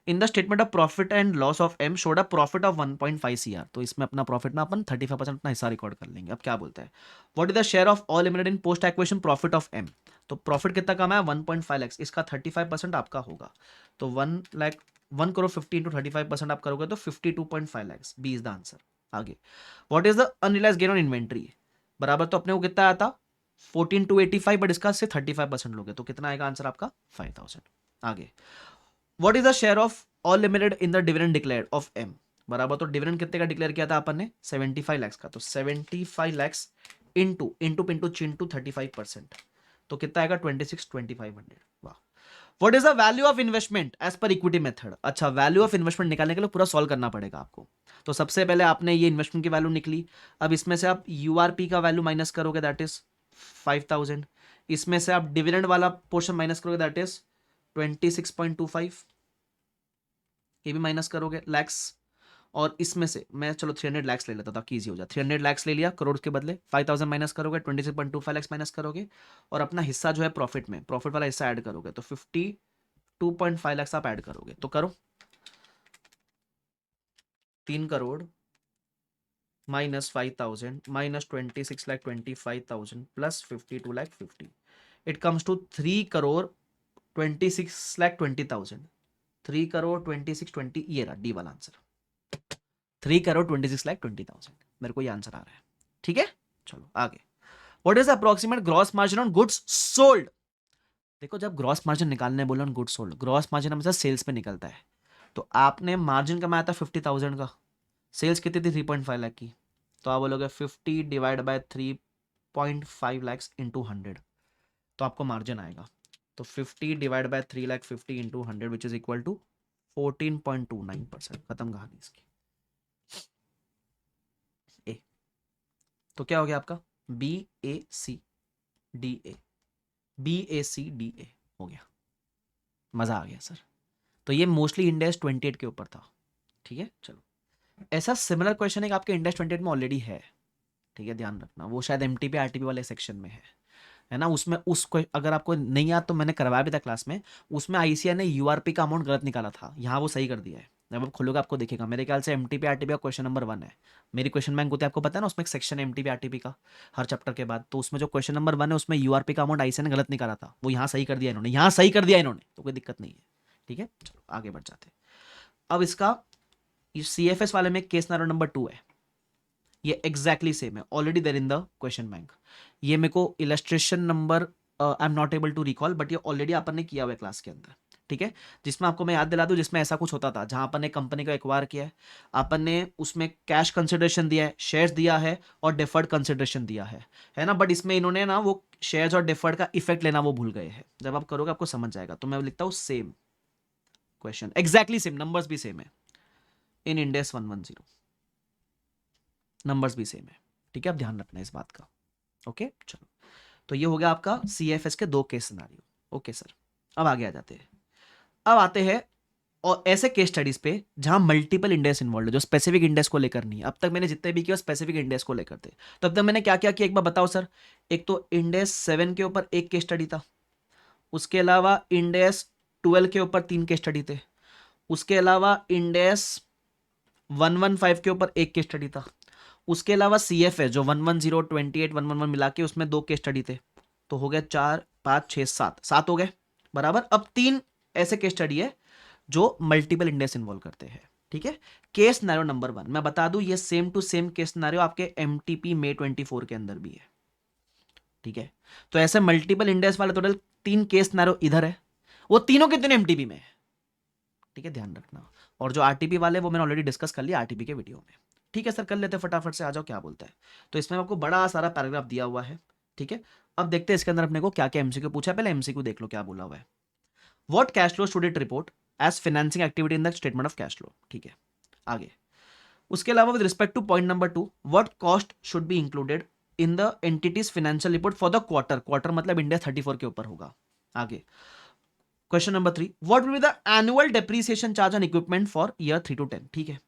[SPEAKER 1] in the statement of profit and loss of M showed a profit of 1.5 CR, तो इसमें अपना प्रॉफिट में अपन 35% अपना हिस्सा रिकॉर्ड कर लेंगे। अब क्या बोलता है, what is the share of All limited in post acquisition profit of M, तो प्रॉफिट कितना कम है? 1.5 लैक्स, इसका 35% आपका होगा। तो 1 लाख 1 करोड़ 50 इंटू 35% आप करोगे तो 52.5 lakhs, B is the answer. आगे, what is the unrealised gain on inventory, बराबर तो अपने को कितना आया था 14,285, बट इसका से 35% लोगे तो कितना आएगा आंसर आपका 5,000। आगे, what is the share of All limited in the dividend declared of M, बराबर तो डिविडेंड कितने का डिक्लेयर किया था अपन ने 75 लैक्स का, तो 75 lakhs into into into Chintu 35%, तो कितना आएगा 26,2,500। वाह। What is the value of investment as per equity method, अच्छा वैल्यू ऑफ इन्वेस्टमेंट निकालने के लिए पूरा सॉल्व करना पड़ेगा आपको। तो सबसे पहले आपने ये इन्वेस्टमेंट की वैल्यू निकली, अब इसमें से आप यूआरपी का वैल्यू माइनस करोगे, दैट इज 5,000, इसमें से आप डिविडेंड वाला पोर्शन माइनस करोगे, दैट इज 26.25, ये भी माइनस करोगे लैक्स, और इसमें से मैं चलो 300 लैक्स ले लेता था कि इजी हो जाए, 300 लैक्स ले लिया करोड़ के बदले, 5,000 माइनस करोगे, 26.25 लैक्स माइनस करोगे, और अपना हिस्सा जो है प्रॉफिट में, प्रॉफिट वाला हिस्सा ऐड करोगे, तो 52.5 लैक्स आप ऐड करोगे, तो करो 3 crore minus 5,000 minus 26,25,000 plus 52,50,000, it comes to 3 crore 26,20,000, 3 crore 26,20, ये रहा डी वाला आंसर, 3 करोड़ 26,20,000, मेरे को ये आंसर आ रहा है। ठीक है, चलो आगे। What is approximate gross margin on goods sold, देखो जब ग्रॉस मार्जिन निकालने बोलो on goods sold, gross margin हमेशा सेल्स पे निकलता है, तो आपने मार्जिन कमाया था 50,000 का, सेल्स कितनी थी 3.5 लाख की, तो आप बोलोगे 50 डिवाइड बाय 3.5 लैक्स इंटू 100, तो आपको मार्जिन आएगा, तो 50 divide by 3 lakh 50 into 100 which is equal to 14.29%। खत्म कहानी इसकी। ए, तो क्या हो गया आपका BACDA, BACDA हो गया। मजा आ गया सर। तो ये मोस्टली इंडेक्स 28 के ऊपर था। ठीक है, चलो ऐसा सिमिलर क्वेश्चन एक आपके इंडेक्स 28 में ऑलरेडी है। ठीक है, ध्यान रखना, वो शायद MTP RTP वाले सेक्शन में है ना, उसमें अगर आपको नहीं याद तो मैंने करवाया भी था क्लास में, उसमें ICAI ने URP का अमाउंट गलत निकाला था, यहाँ वो सही कर दिया है। जब आप खोलोगे आपको दिखेगा, मेरे ख्याल से MTP RTP का क्वेश्चन नंबर 1 है। मेरी क्वेश्चन बैंक होती है, आपको पता है ना, उसमें एक सेक्शन है MTP RTP का हर चैप्टर के बाद, तो उसमें जो क्वेश्चन नंबर 1 है उसमें URP का अमाउंट ICAI ने गलत निकाला था, वो यहाँ सही कर दिया इन्होंने, यहाँ सही कर दिया इन्होंने, तो कोई दिक्कत नहीं है। ठीक है, चलो आगे बढ़ जाते हैं। अब इसका CFS वाले में केस नंबर 2 है, ये एग्जैक्टली सेम है, already there in the question bank. ये मेरे को illustration number I am not able to recall, but ये ऑलरेडी अपन ने किया हुआ है क्लास के अंदर। ठीक है, जिसमें आपको मैं याद दिला दूं, जिसमें ऐसा कुछ होता था जहां अपन ने कंपनी को एक्वायर किया है, अपन ने उसमें कैश कंसिडरेशन दिया है, शेयर्स दिया है और डिफर्ड कंसिडरेशन दिया है ना, बट इसमें इन्होंने ना वो शेयर्स और डिफर्ड का इफेक्ट लेना वो भूल गए हैं। जब आप करोगे आपको समझ जाएगा, तो मैं लिखता हूं same question, exactly same, numbers भी सेम है इन इंड AS 110, नंबर्स भी सेम है। ठीक है, आप ध्यान रखना इस बात का। ओके, चलो, तो ये हो गया आपका CFS के 2 केस सिनेरियो। ओके सर, अब आगे आ जाते हैं। अब आते हैं और ऐसे केस स्टडीज पे जहां मल्टीपल इंडेक्स इन्वॉल्व है, जो स्पेसिफिक इंडेक्स को लेकर नहीं है। अब तक मैंने जितने भी किया स्पेसिफिक इंडेक्स को लेकर थे, तो अब तक मैंने क्या क्या किया एक बार बताओ सर। एक तो इंडेक्स 7 के ऊपर 1 केस स्टडी था, उसके अलावा इंडेक्स 12 के ऊपर 3 केस स्टडी थे, उसके अलावा इंडेस 115 के ऊपर एक केस स्टडी था, उसके अलावा CF है जो 110, 28, 111 मिला के उसमें 2 केस स्टडी थे, तो हो गया 4, 5, 6, 7 हो गए बराबर। अब 3 ऐसे केस स्टडी है जो मल्टीपल इंडेस इन्वॉल्व करते हैं, ठीक है। केस सिनेरियो नंबर 1 मैं बता दूं, ये same to same case scenario आपके MTP May 24 के अंदर भी है, ठीक है। तो ऐसे मल्टीपल इंडेस वाले टोटल 3 केस सिनेरियो इधर है, वो तीनों के तीनों MTP में है, ठीक है, ध्यान रखना। और जो RTP वाले वो मैंने ऑलरेडी डिस्कस कर लिया RTP के वीडियो में, ठीक है सर, कर लेते फटाफट से, आ जाओ क्या बोलता है। तो इसमें आपको बड़ा सारा पैराग्राफ दिया हुआ है, ठीक है। अब देखते हैं इसके अंदर अपने को क्या क्या MCQ पूछा है, पहले MCQ देख लो क्या बोला हुआ है। What cash flow should it report as financing activity in the statement of cash flow, ठीक है। आगे उसके अलावा with respect to point number 2, what cost should be included in the entity's financial report for the quarter मतलब इंडिया 34 के ऊपर होगा। आगे question number 3, what will be the annual depreciation charge on equipment for year 3 to 10, ठीक है।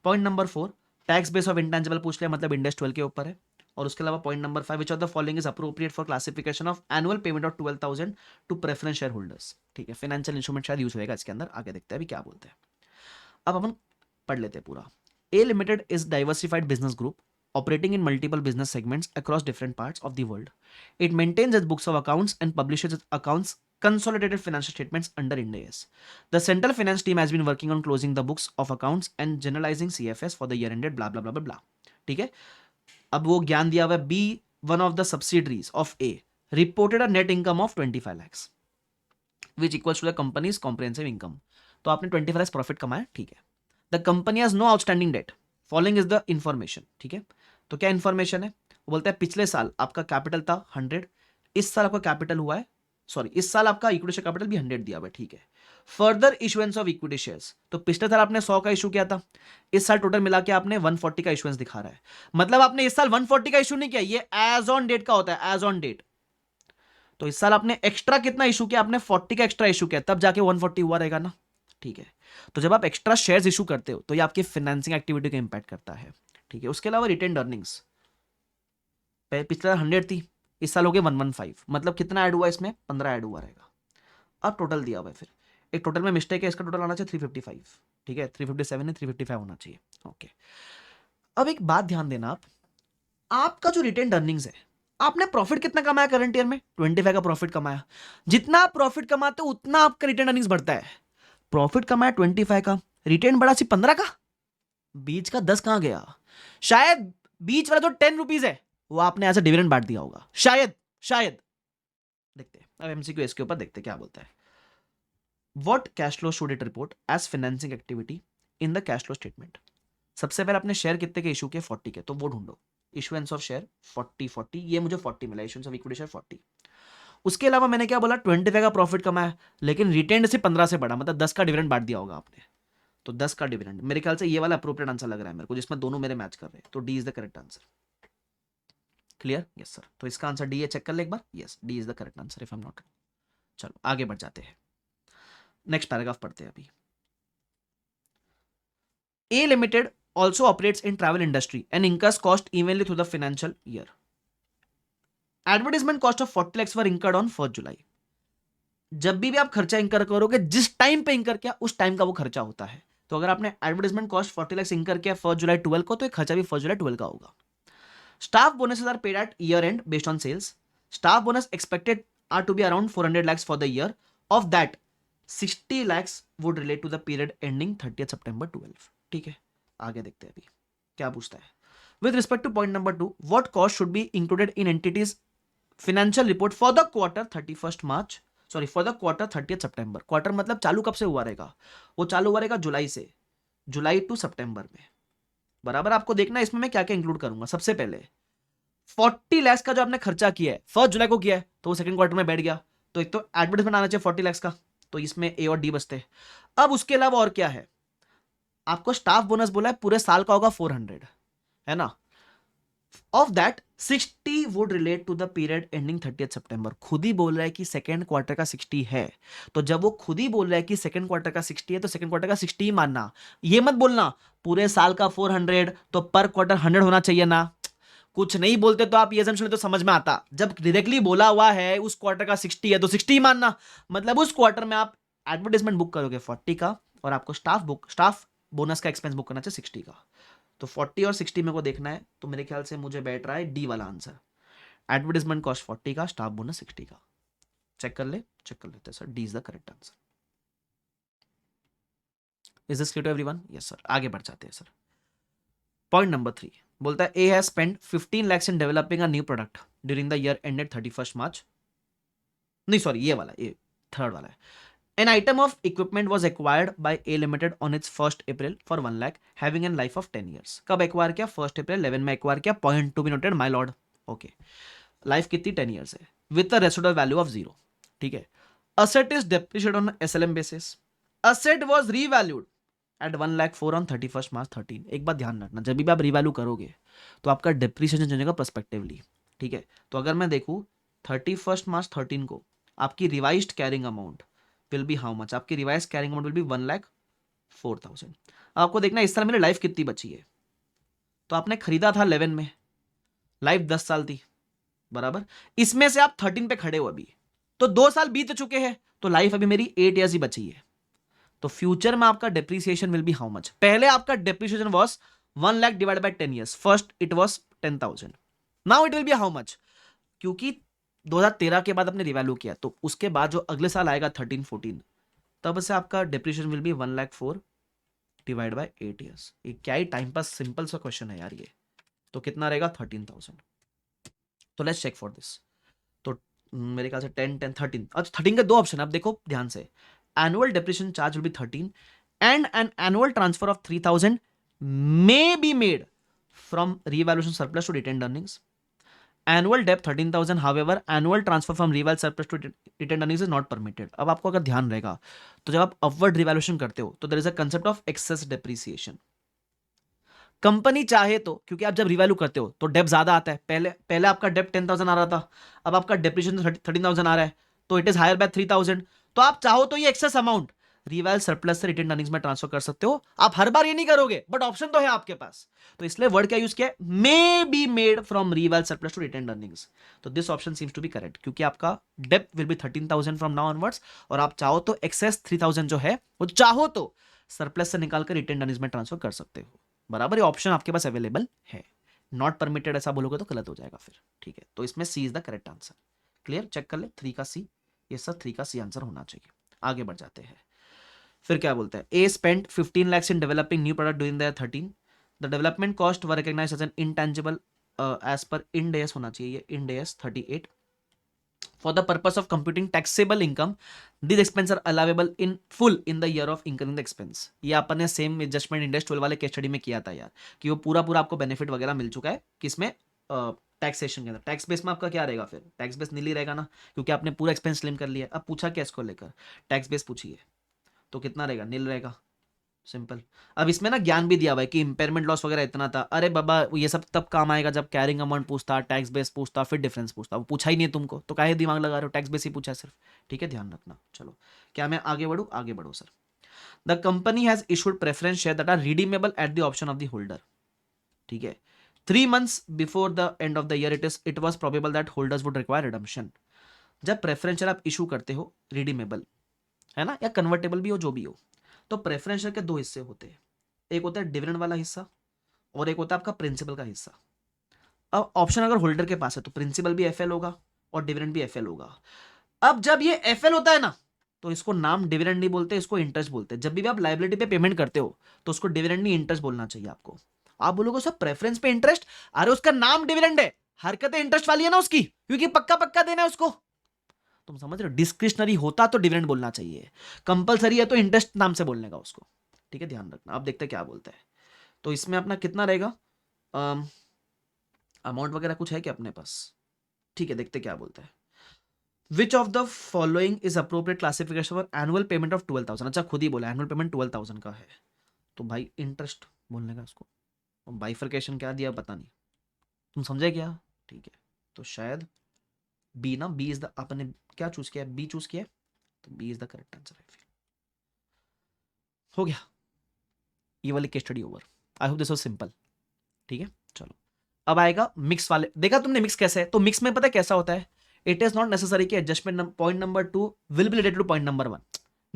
[SPEAKER 1] Point number 4, tax base of intangible पूछ लिया, मतलब इंडेस 12 के ऊपर है। और उसके अलावा point number 5, which of the following is appropriate for classification of annual payment of 12,000 to preference share holders, ठीक है। फाइनेंशियल इंस्ट्रूमेंट शायद यूज होगा इसके अंदर, आगे देखते हैं अभी क्या बोलते हैं। अब अपन पढ़ लेते हैं पूरा। A Limited is diversified business group operating in multiple business segments across different parts of the world. It maintains its books of accounts and publishes its accounts consolidated financial statements under Ind AS. The central finance team has been working on closing the books of accounts and generalizing CFS for the year ended blah blah blah blah blah. ठीक है। अब वो ज्ञान दिया हुआ है, B one of the subsidiaries of A reported a net income of 25 lakhs which equals to the company's comprehensive income. तो आपने 25 lakhs प्रॉफिट कमाया, ठीक है। The company has no outstanding debt, following is the information, ठीक है। तो क्या इंफॉर्मेशन है, वो बोलता है पिछले साल आपका कैपिटल था 100, इस साल आपका कैपिटल हुआ है, सॉरी इस साल आपका इक्विटी शेयर कैपिटल भी 100 दिया हुआ है, ठीक है। Further issuance of equity shares, तो पिछले साल आपने 100 का इशू किया था, इस साल टोटल मिला के आपने 140 का इशुएंस दिखा रहा है, मतलब आपने इस साल 140 का इशू नहीं किया, ये एज ऑन डेट का होता है, एज ऑन डेट। तो इस साल आपने एक्स्ट्रा कितना इशू किया, आपने 40 का एक्स्ट्रा इशू किया, तब जाके 140 हुआ रहेगा ना, ठीक है। तो जब आप एक्स्ट्रा शेयर्स इशू करते हो तो ये आपकी फाइनेंसिंग एक्टिविटी को इंपैक्ट करता है, ठीक है। उसके अलावा रिटेन्ड अर्निंग्स, पिछले 100 थी, इस साल हो गए 115, मतलब कितना ऐड हुआ इसमें, 15 ऐड हुआ रहेगा। अब टोटल दिया हुआ है, फिर एक टोटल में मिस्टेक है, इसका टोटल आना चाहिए 355, ठीक है, 357 नहीं 355 होना चाहिए, ओके। अब एक बात ध्यान देना, आपका जो रिटेन्ड अर्निंग्स है, आपने प्रॉफिट कितना कमाया करंट ईयर में, 25 का प्रॉफिट कमाया, जितना आप प्रॉफिट कमाते हो उतना आपका रिटेन्ड अर्निंग्स बढ़ता है। प्रॉफिट कमाया 25 का, रिटेन बढ़ा सिर्फ 15 का, बीच का 10 कहां गया, शायद बीच वाला जो 10 रुपीज है वो आपने एज अ डिविडेंड बांट दिया होगा, शायद देखते हैं। अब MCQ इसके ऊपर देखते हैं क्या बोलता है। What cash flow should it report as financing activity in the cash flow statement. सबसे पहले आपने शेयर कितने के इशू किए, 40 के, तो वो ढूंढो। इशुएंस ऑफ शेयर 40, ये मुझे 40 मिला, इशुएंस ऑफ इक्विटी शेयर 40। उसके अलावा मैंने क्या बोला, 25 का प्रॉफिट कमाया, लेकिन रिटेन्ड से 15 से बढ़ा, मतलब 10 का डिविडेंड बांट दिया होगा आपने, तो 10 का डिविडेंड, मेरे ख्याल से ये वाला अप्रोप्रिएट आंसर लग रहा है मेरे को, जिसमें दोनों मेरे मैच कर रहे हैं, तो D is the correct answer. Clear, yes sir. तो इसका आंसर डी है, चेक कर ले एक बार, yes D is the correct answer if I am not wrong. चलो आगे बढ़ जाते हैं, नेक्स्ट पैराग्राफ पढ़ते हैं अभी। A Limited also operates in travel industry and incurs cost evenly through the financial year. Advertisement cost of 40 lakhs were incurred on 1st July. जब भी आप खर्चा इंकर करोगे, जिस टाइम पे इंकर किया उस टाइम का वो खर्चा होता है। तो अगर आपने एडवर्टाइजमेंट कॉस्ट 40 लाख इंकर किया 1 जुलाई 12 को, तो खर्चा भी 1 जुलाई 12 का होगा। Staff bonuses are paid at year end based on sales. Staff bonus expected are to be around 400 lakhs for the year, of that 60 lakhs would relate to the period ending 30 September 12, ठीक है। आगे देखते हैं अभी क्या पूछता है। With respect to point number 2, what cost should be included in entities financial report for the quarter 31st March, sorry for the quarter 30 September। Quarter मतलब चालू कब से हुआ रहेगा, वो चालू हुआ रहेगा जुलाई से, जुलाई टू सितंबर में, बराबर। आपको देखना है इसमें मैं क्या क्या इंक्लूड करूंगा। सबसे पहले 40 lakhs का जो आपने खर्चा किया है 1 जुलाई को किया है, तो वो सेकंड क्वार्टर में बैठ गया, तो एक तो एडवर्टाइजमेंट आना चाहिए 40 lakhs का, तो इसमें ए और डी बचते हैं। अब उसके अलावा और क्या है, आपको स्टाफ बोनस बोला है पूरे साल का होगा 400, है ना। Of that 60 would relate to the period ending 30 September। खुद ही बोल रहा है कि सेकंड क्वार्टर का 60 है, तो जब वो खुद ही बोल रहा है कि सेकंड क्वार्टर का 60 है, तो सेकंड क्वार्टर का 60 ही मानना, ये मत बोलना पूरे साल का 400, तो पर क्वार्टर 100 होना चाहिए ना। कुछ नहीं बोलते तो आप ये असम्पशन तो समझ में आता, जब डायरेक्टली बोला हुआ है उस क्वार्टर का 60 है तो 60 ही मानना, मतलब उस क्वार्टर में आप एडवर्टाइजमेंट बुक करोगे 40 का और आपको स्टाफ बोनस का एक्सपेंस बुक करना चाहिए 60 का। तो 40 और 60 में को देखना है, तो मेरे ख्याल से मुझे बैठ रहा है डी वाला आंसर। एडवर्टाइजमेंट कॉस्ट 40 का, स्टाफ बोनस 60 का। चेक कर लेते हैं sir, D is the correct answer. Is this clear to everyone? Yes sir. आगे बढ़ जाते हैं सर। पॉइंट नंबर 3 बोलता है A has spend 15 lakhs in developing a new product during the year ended 31st March। नहीं सॉरी, ये वाला, ये थर्ड वाला है। An item of equipment was acquired by A Limited on its 1st April for 1 lakh, having a life of 10 years. कब एक्वायर किया? 1st April 11 में एक्वायर किया। Point to be noted my lord. Okay, life कितनी? 10 years है, with a residual value of 0। ठीक है। Asset is depreciated on SLM basis. Asset was revalued at 1 lakh 4 on 31st March 13। एक बात ध्यान रखना, जब भी आप रीवैल्यू करोगे तो आपका डिप्रिसिएशन चेंज होगा प्रोस्पेक्टिवली। ठीक है। तो अगर मैं देखूं 31st March 13 को आपकी revised carrying amount will be how much? आपकी revise carrying amount will be 1,04,000। आपको देखना इस तरह मेरी लाइफ कितनी बची है। तो आपने खरीदा था 11 में, लाइफ 10 साल थी, बराबर। इसमें से आप 13 पे खड़े हो अभी, तो 2 साल बीत चुके हैं, तो लाइफ अभी मेरी 8 years ही बची है। तो फ्यूचर में आपका depreciation will be how much? पहले आपका depreciation was 1 lakh divide by 10 years। First it was 10,000, now it will be how much? क्योंकि 2013 के बाद आपने रिवैल्यू किया, तो उसके बाद जो अगले साल आएगा 13-14, तब से आपका depreciation will be 1 lakh 4 divide by 8 years। ये क्या ही टाइम पास सिंपल सा क्वेश्चन है यार ये। तो कितना रहेगा? 13,000। तो लेट्स चेक फॉर दिस। तो मेरे ख्याल से 10, 10, 13। अच्छा, 13 के 2 ऑप्शन। अब देखो ध्यान से, annual depreciation charge will be 13 and an annual transfer of 3,000 may be made from revaluation surplus to retained earnings. Annual debt 13,000, however annual transfer from reval surplus to retained earnings is not permitted। अब आपको अगर ध्यान रहेगा तो जब आप अपवर्ड रिवैल्यूएशन करते हो तो there is a concept of excess depreciation. Company चाहे तो, क्योंकि आप जब रिवैल्यू करते हो तो डेप ज्यादा आता है, पहले आपका डेप 10,000 आ रहा था, अब आपका डेप्रिसिएशन 13,000 आ रहा है, तो इट इज हायर बाय 3,000। तो आप चाहो तो ये एक्सेस अमाउंट रिवैल सरप्लस से रिटेन्ड अर्निंग्स में ट्रांसफर कर सकते हो। आप हर बार ये नहीं करोगे, बट ऑप्शन तो है आपके पास। तो इसलिए वर्ड क्या यूज किया है? May be made from reval surplus to retained earnings. तो this option seems to be correct, क्योंकि आपका dep will be 13,000 from now onwards, और आप चाहो तो एक्सेस 3,000 जो है वो चाहो तो सरप्लस से निकालकर रिटेन्ड अर्निंग्स में ट्रांसफर कर सकते हो। बराबर, ये ऑप्शन आपके पास अवेलेबल है। नॉट परमिटेड ऐसा बोलोगे तो गलत हो जाएगा फिर। ठीक है। तो इसमें C is the correct answer. Clear? Check कर ले, 3 का सी। ये सब 3 का सी आंसर होना चाहिए। आगे बढ़ जाते हैं। फिर क्या बोलता है? A spent 15 lakhs in developing new product during the year 13। The development cost were recognised as an intangible as per Ind AS होना चाहिए, ये Ind AS 38। For the purpose of computing taxable income, these expenses are allowable in full in the year of incurring the expense। ये आपने सेम एडजस्टमेंट इंडेक्स 12 वाले केस स्टडी में किया था यार, कि वो पूरा आपको बेनिफिट वगैरह मिल चुका है किसमें? टैक्सेशन के अंदर। टैक्स बेस में आपका क्या रहेगा फिर? टैक्स बेस नीली रहेगा ना, क्योंकि आपने पूरा एक्सपेंस क्लेम कर लिया। अब पूछा क्या इसको लेकर? टैक्स बेस पूछिए, तो कितना रहेगा? नील रहेगा। सिंपल। अब इसमें ना ज्ञान भी दिया हुआ है कि इंपेयरमेंट लॉस वगैरह इतना था। अरे बाबा, ये सब तब काम आएगा जब कैरिंग अमाउंट पूछता, टैक्स बेस पूछता, फिर डिफरेंस पूछता। वो पूछा ही नहीं है तुमको, तो काहे दिमाग लगा रहे हो? टैक्स बेस ही पूछा है सिर्फ। ठीक है, ध्यान रखना। चलो, क्या मैं आगे बढ़ूँ? आगे बढ़ो सर। The company has issued preference share that are redeemable at the option of the holder. ठीक है। 3 months before the end of the year it was probable that holders would require redemption. जब प्रेफरेंस शेयर आप इशू करते हो, रिडीमेबल है ना, या कन्वर्टेबल भी हो, जो भी हो, तो प्रेफरेंस शेयर के 2 हिस्से होते हैं। एक होता है डिविडेंड वाला हिस्सा, और एक होता है आपका प्रिंसिपल का हिस्सा। अब ऑप्शन अगर होल्डर के पास है तो प्रिंसिपल भी एफएल होगा और डिविडेंड भी एफएल होगा। अब जब ये एफएल होता है ना, तो इसको नाम डिविडेंड नहीं बोलते, इसको इंटरेस्ट बोलते हैं। जब भी आप लायबिलिटी पे पेमेंट करते हो तो उसको डिविडेंड नहीं इंटरेस्ट बोलना चाहिए आपको। आप बोलोगे सर प्रेफरेंस पे इंटरेस्ट, अरे उसका नाम डिविडेंड है, हरकतें इंटरेस्ट वाली है ना उसकी, क्योंकि पक्का पक्का देना है उसको। तुम समझ रहे हो? डिस्क्रिशनरी होता तो डिविडेंड बोलना चाहिए, कंपलसरी है तो इंटरेस्ट नाम से बोलने का उसको। ठीक है, ध्यान रखना। आप देखते क्या बोलते हैं। तो इसमें अपना कितना रहेगा? अमाउंट वगैरह कुछ है क्या अपने पास? ठीक है, देखते क्या बोलता है। विच of the following is appropriate classification for annual payment of 12,000। अच्छा, खुद ही बोला एनुअल पेमेंट 12,000 का है, तो भाई इंटरेस्ट बोलने का उसको। बाइफर्केशन क्या दिया पता नहीं, तुम समझे क्या? ठीक है, तो शायद बी ना, बी इज द, आपने क्या चूज किया? बी चूज किया, तो B is the correct answer है। हो गया, ये वाली case study over. I hope this was simple. ठीक है, चलो अब आएगा मिक्स वाले। देखा तुमने मिक्स कैसे है? तो मिक्स में पता है कैसा होता है? इट इज नॉट नेसेसरी कि adjustment point number 2 will be related to point number 1।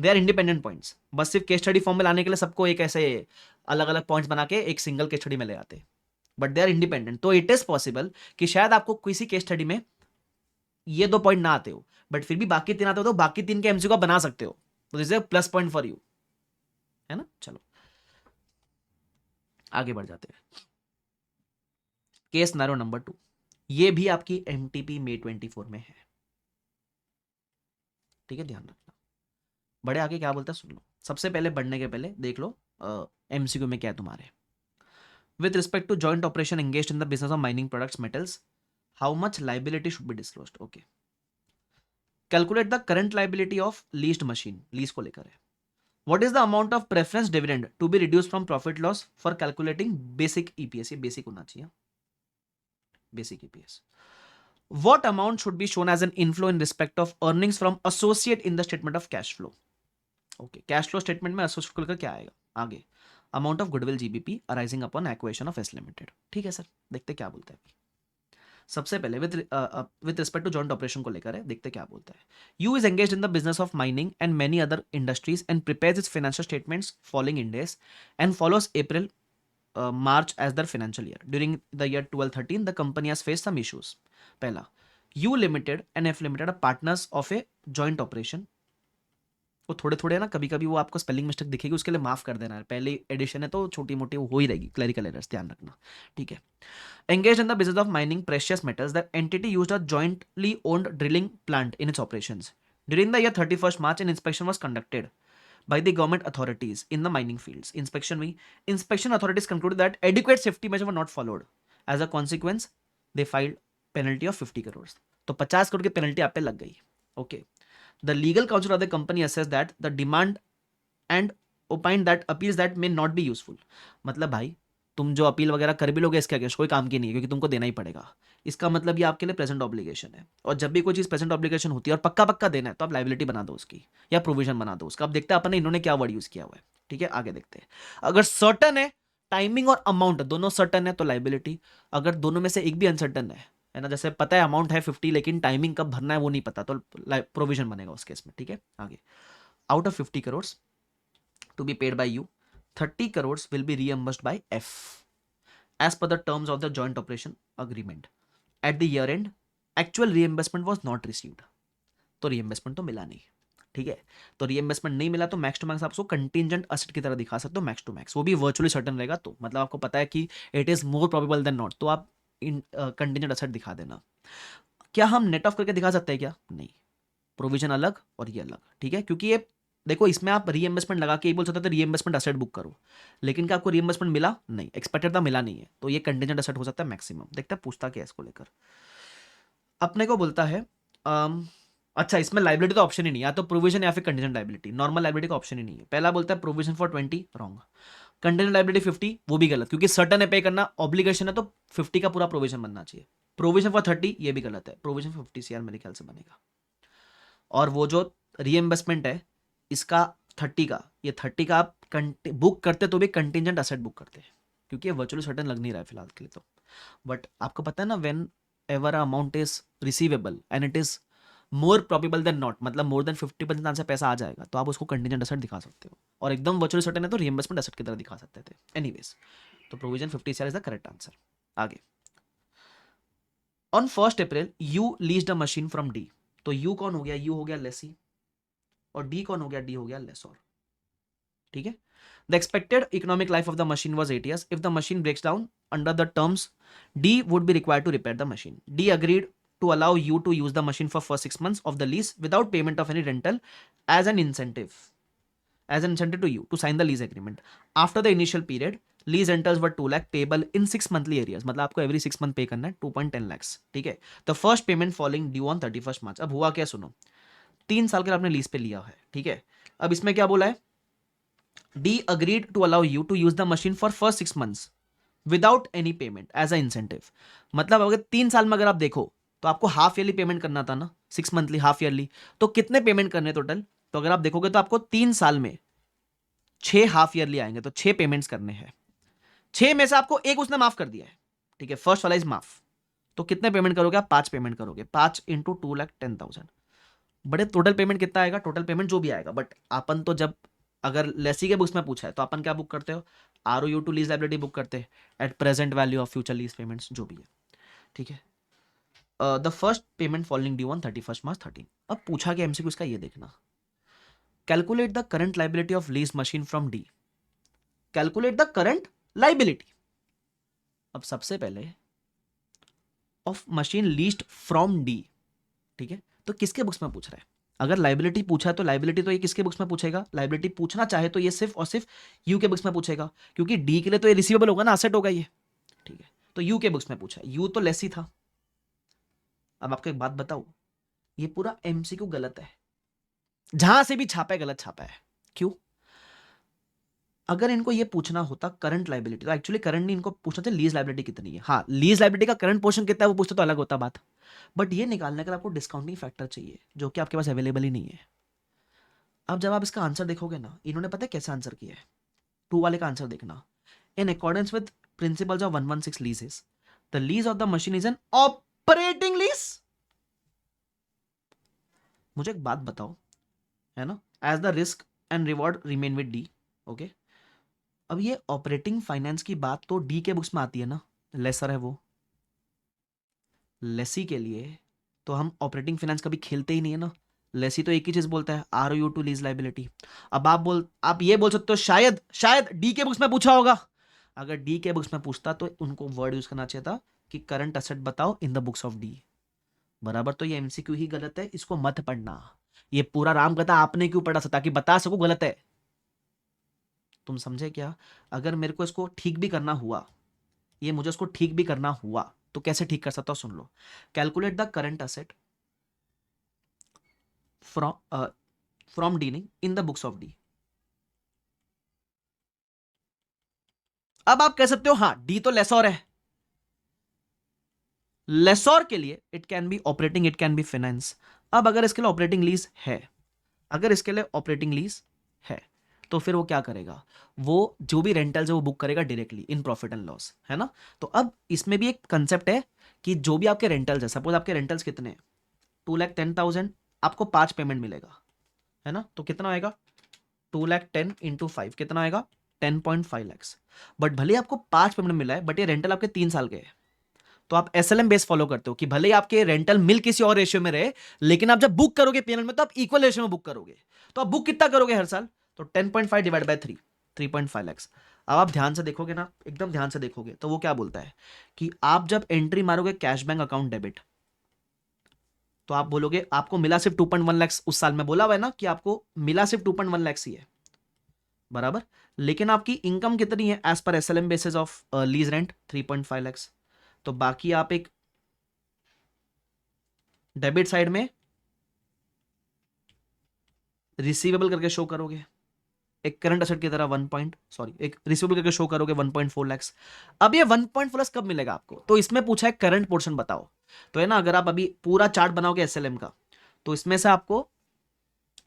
[SPEAKER 1] They are independent points, बस सिर्फ केस स्टडी फॉर्म में लाने के लिए सबको एक ऐसे अलग अलग पॉइंट्स बना के एक सिंगल केस स्टडी में ले आते, बट दे आर इंडिपेंडेंट। तो इट इज पॉसिबल कि शायद आपको किसी केस स्टडी में ये 2 पॉइंट ना आते हो, बट फिर भी बाकी 3 आते हो, तो बाकी 3 के एमसीक्यू आप बना सकते हो, तो this is plus point for you, है ना। चलो आगे बढ़ जाते हैं। केस नारो नंबर 2, ये भी आपकी एमटीपी मे 24 में है, ठीक है, ध्यान रखना। बड़े आगे क्या बोलता है सुन लो। सबसे पहले बढ़ने के पहले देख लो एमसीक्यू में क्या है तुम्हारे। With respect to joint operation engaged in the business of mining products metals, how much liability should be disclosed. Okay, calculate the current liability of leased machine, lease को लेकर है। What is the amount of preference dividend to be reduce from profit loss for calculating basic EPS, ये बेसिक होना चाहिए, basic EPS. What amount should be shown as an inflow in respect of earnings from associate in the statement of cash flow? Okay, cash flow statement में associate को लेकर क्या आएगा आगे? Amount of goodwill GBP arising upon acquisition of S Limited. ठीक है सर, देखते क्या बोलता है। सबसे पहले with respect to joint operation को लेकर है, देखते क्या बोलता है। U is engaged in the business of mining and many other industries and prepares its financial statements following Ind AS and follows April March as their financial year. During the year 12-13, the company has faced some issues. पहला, U Limited and F Limited are partners of a joint operation. वो थोड़े थोड़े ना कभी कभी वो आपको स्पेलिंग मिस्टेक दिखेगी, उसके लिए माफ कर देना है, पहले एडिशन है तो छोटी मोटी वो हो ही रहेगी, क्लरिकल एरर्स ध्यान रखना, ठीक है। Engaged in the business of mining precious metals, the entity used a jointly owned drilling plant in its operations. During the year 31st March, an inspection was conducted by the government authorities in the mining fields. Inspection authorities concluded that adequate safety measures were not followed. As a consequence, they filed penalty of 50 crores. तो 50 करोड़ की पेनल्टी आप पे लग गई। Okay, the legal counsel of the company assessed that the demand and opined that appeals that may not be useful. मतलब भाई तुम जो अपील वगैरह कर भी लोगे इसके अगेंस्ट कोई काम की नहीं है, क्योंकि तुमको देना ही पड़ेगा। इसका मतलब ये आपके लिए प्रेजेंट ऑब्लिगेशन है, और जब भी कोई चीज प्रेजेंट ऑब्लिगेशन होती है और पक्का पक्का देना है तो आप लाइबिलिटी बना दो उसकी, या प्रोविजन बना दो उसका। अब देखते हैं अपन ने इन्होंने क्या वर्ड यूज किया हुआ है, ठीक है, आगे देखते हैं। अगर सर्टन है टाइमिंग और अमाउंट दोनों सर्टन है तो लाइबिलिटी, अगर दोनों में से एक भी अनसर्टन है ना, जैसे पता है अमाउंट है 50 लेकिन टाइमिंग कब भरना है वो नहीं पता, तो प्रोविजन बनेगा उस केस में, ठीक है। आगे, out of 50 crore to be paid by you, 30 crore will be reimbursed by F as per the terms of the joint operation agreement. At the year end, actual reimbursement was not received. तो reimbursement तो मिला नहीं, ठीक है। तो reimbursement नहीं मिला तो मैक्स टू मैक्स आप उसको कंटिजेंट असेट की तरह दिखा सकते हो, मैक्स टू मैक्स, वो भी वर्चुअली सर्टन रहेगा, तो मतलब आपको पता है कि it is more probable than not, तो आप कंटिजेंट असेट दिखा देना। क्या हम नेट ऑफ करके दिखा सकते हैं क्या? नहीं, प्रोविजन अलग और ये अलग, ठीक है, क्योंकि ये देखो इसमें आप रीएम्बर्समेंट लगा के ही बोल सकते थे रीएम्बर्समेंट असेट बुक करो, लेकिन क्या आपको रीएम्बर्समेंट मिला? नहीं, एक्सपेक्टेड था, मिला नहीं है, तो ये कंटिजेंट असेट हो सकता है मैक्सिमम। देखते हैं पूछता क्या है इसको लेकर। अपने को बोलता है अच्छा इसमें लाइबिलिटी का ऑप्शन ही नहीं है, या तो प्रोविजन या फिर कंटिजेंट लाइबिलिटी, नॉर्मल लाइबिलिटी का ऑप्शन ही नहीं है। पहला बोलता है provision for 20, wrong. Contingent liability 50, वो भी गलत, क्योंकि सर्टन है पे करना, ऑब्लिगेशन है तो 50 का पूरा प्रोविजन बनना चाहिए। प्रोविजन फॉर 30, ये भी गलत है, प्रोविजन फॉर 50 CR मेरे ख्याल से बनेगा। और वो जो रीएम्बर्समेंट है इसका 30 का, ये 30 का आप बुक करते तो भी कंटिजेंट असेट बुक करते हैं, क्योंकि ये वर्चुअली सर्टन लग नहीं रहा है फिलहाल के लिए तो। बट आपको पता है ना, whenever amount is receivable and it is more probable than not, मतलब मोर देन 50% चांस से पैसा आ जाएगा, तो आप उसको कंटिजेंट असेट दिखा सकते हो, और एकदम वर्चुअली सर्टन है तो रीइंबर्समेंट असेट की तरह दिखा सकते थे। एनीवेज, तो provision 50 CR is the correct answer. आगे, on 1 April you leased a machine from D, तो यू कौन हो गया? यू हो गया लेसी, और डी कौन हो गया? डी हो गया लेसोर, ठीक है। The expected economic life of the machine was 8 years. If the machine breaks down under the terms, D would be required to repair the machine. D agreed to allow you to use the machine for first 6 months of the lease without payment of any rental as an incentive to you to sign the lease agreement. After the initial period, lease rentals were 2 lakh payable in 6 monthly arrears, मतलब आपको every 6 month पे करना है 2.10 lakhs, ठीक है। The first payment falling due on 31st March. अब हुआ क्या सुनो, 3 साल के आपने लीज पे लिया है, ठीक है। अब इसमें क्या बोला है? D agreed to allow you to use the machine for first 6 months without any payment as a incentive. मतलब अगर 3 साल में अगर आप देखो तो आपको हाफ ईयरली पेमेंट करना था ना, 6 मंथली हाफ ईयरली, तो कितने पेमेंट करने टोटल? तो अगर आप देखोगे तो आपको 3 साल में 6 हाफ ईयरली आएंगे, तो 6 पेमेंट्स करने हैं। 6 में से आपको एक उसने माफ कर दिया है, ठीक है, फर्स्ट वाला इज माफ, तो कितने पेमेंट करोगे आप? 5 पेमेंट करोगे, 5 × 2,10,000, बड़े टोटल पेमेंट कितना आएगा, टोटल पेमेंट जो भी आएगा, बट अपन तो जब अगर लेसी के बुक्स में पूछा है तो अपन क्या बुक करते हो, ROU to lease liability book करते हैं at present value of future lease payments जो भी है, ठीक है। The first payment following due on 31 March 13। अब पूछा गया MCQ का, ये देखना, calculate the current liability of lease machine from D, calculate the current liability. अब सबसे पहले of machine leased from D, ठीक है, तो किसके बुक्स में पूछ रहा है, अगर लाइबिलिटी पूछा तो लाइबिलिटी तो ये किसके बुक्स में पूछेगा, लाइबिलिटी पूछना चाहे तो ये सिर्फ और सिर्फ यू के बुक्स में पूछेगा, क्योंकि डी के लिए तो ये रिसीवेबल होगा ना, असेट होगा ये, ठीक है, तो यू के बुक्स में पूछा, यू तो लेस ही था। अब आपको एक बात बताओ, ये पूरा MCQ गलत है, जहां से भी छापा है गलत छापा है। क्यों? अगर इनको ये पूछना होता करंट लाइबिलिटी, तो एक्चुअली करंट नहीं, इनको पूछना था लीज लाइबिलिटी कितनी है। हाँ, लीज लाइबिलिटी का करंट पोर्शन कितना है वो पूछते तो अलग होता बात, बट ये निकालने के लिए आपको डिस्काउंटिंग फैक्टर चाहिए, जो कि आपके पास अवेलेबल ही नहीं है। अब जब आप इसका आंसर देखोगे ना, इन्होंने पता है कैसे आंसर किया है, 2 वाले का आंसर देखना, in accordance with principles of 116 leases the lease of the machine is an operating lease. मुझे एक बात बताओ, है ना, as the risk and reward remain with D, okay. अब ये ऑपरेटिंग फाइनेंस की बात तो डी के बुक्स में आती है ना, लेसर है वो, लेसी के लिए तो हम ऑपरेटिंग फाइनेंस कभी खेलते ही नहीं है ना, लेसी तो एक ही चीज बोलता है, ROU टू लीज लाइबिलिटी। अब आप ये बोल सकते हो शायद डी के बुक्स में पूछा होगा, अगर डी के बुक्स में पूछता तो उनको वर्ड यूज करना चाहिए था कि करंट असेट बताओ इन द बुक्स ऑफ डी, बराबर। तो ये MCQ ही गलत है, इसको मत पढ़ना, ये पूरा राम कथा आपने क्यों पढ़ा, ताकि बता सको गलत है। तुम समझे क्या? अगर मेरे को इसको ठीक भी करना हुआ, ये मुझे इसको ठीक भी करना हुआ तो कैसे ठीक कर सकता हूं, सुन लो, calculate the current asset from D नहीं, in the books of D. अब आप कह सकते हो हाँ डी तो लेसोर है, लेसोर के लिए it can be operating, it can be finance. अब अगर इसके लिए ऑपरेटिंग लीज है, अगर इसके लिए ऑपरेटिंग लीज है तो फिर वो क्या करेगा, वो जो भी रेंटल्स है वो बुक करेगा directly in profit and loss, है ना। तो अब इसमें भी एक कंसेप्ट है कि जो भी आपके रेंटल्स है, सपोज आपके रेंटल्स कितने, 2,10,000, आपको 5 पेमेंट मिलेगा, है ना, तो कितना आएगा, 2,10,000 इंटू 5 कितना आएगा, 10.5 लैक्स। बट भले आपको 5 पेमेंट मिला है, बट ये रेंटल आपके 3 साल के है, तो आप SLM बेस फॉलो करते हो कि भले ही आपके रेंटल मिल किसी और रेशियो में रहे, लेकिन आप जब बुक करोगे पीएनएल में तो आप इक्वल रेशियो में बुक करोगे। तो आप बुक कितना करोगे हर साल, तो 10.5 डिवाइड बाय 3, 3.5 लैक्स। अब आप ध्यान से देखोगे ना, एकदम ध्यान से देखोगे तो वो क्या बोलता है कि आप जब एंट्री मारोगे कैश बैंक अकाउंट डेबिट, तो आप बोलोगे आपको मिला सिर्फ 2.1 लैक्स, उस साल में बोला हुआ है ना कि आपको मिला सिर्फ 2.1 लैक्स ही है, बराबर, लेकिन आपकी इनकम कितनी है एज पर SLM basis of lease rent, 3.5 lakhs. तो बाकी आप एक डेबिट साइड में रिसीवेबल करके शो करोगे, एक करंट असेट की तरह एक रिसीवेबल करके शो करोगे 1.4 लैक्स। अब ये 1.4 लैक्स कब मिलेगा आपको, तो इसमें पूछा है करंट पोर्शन बताओ, तो है ना, अगर आप अभी पूरा चार्ट बनाओगे SLM का, तो इसमें से आपको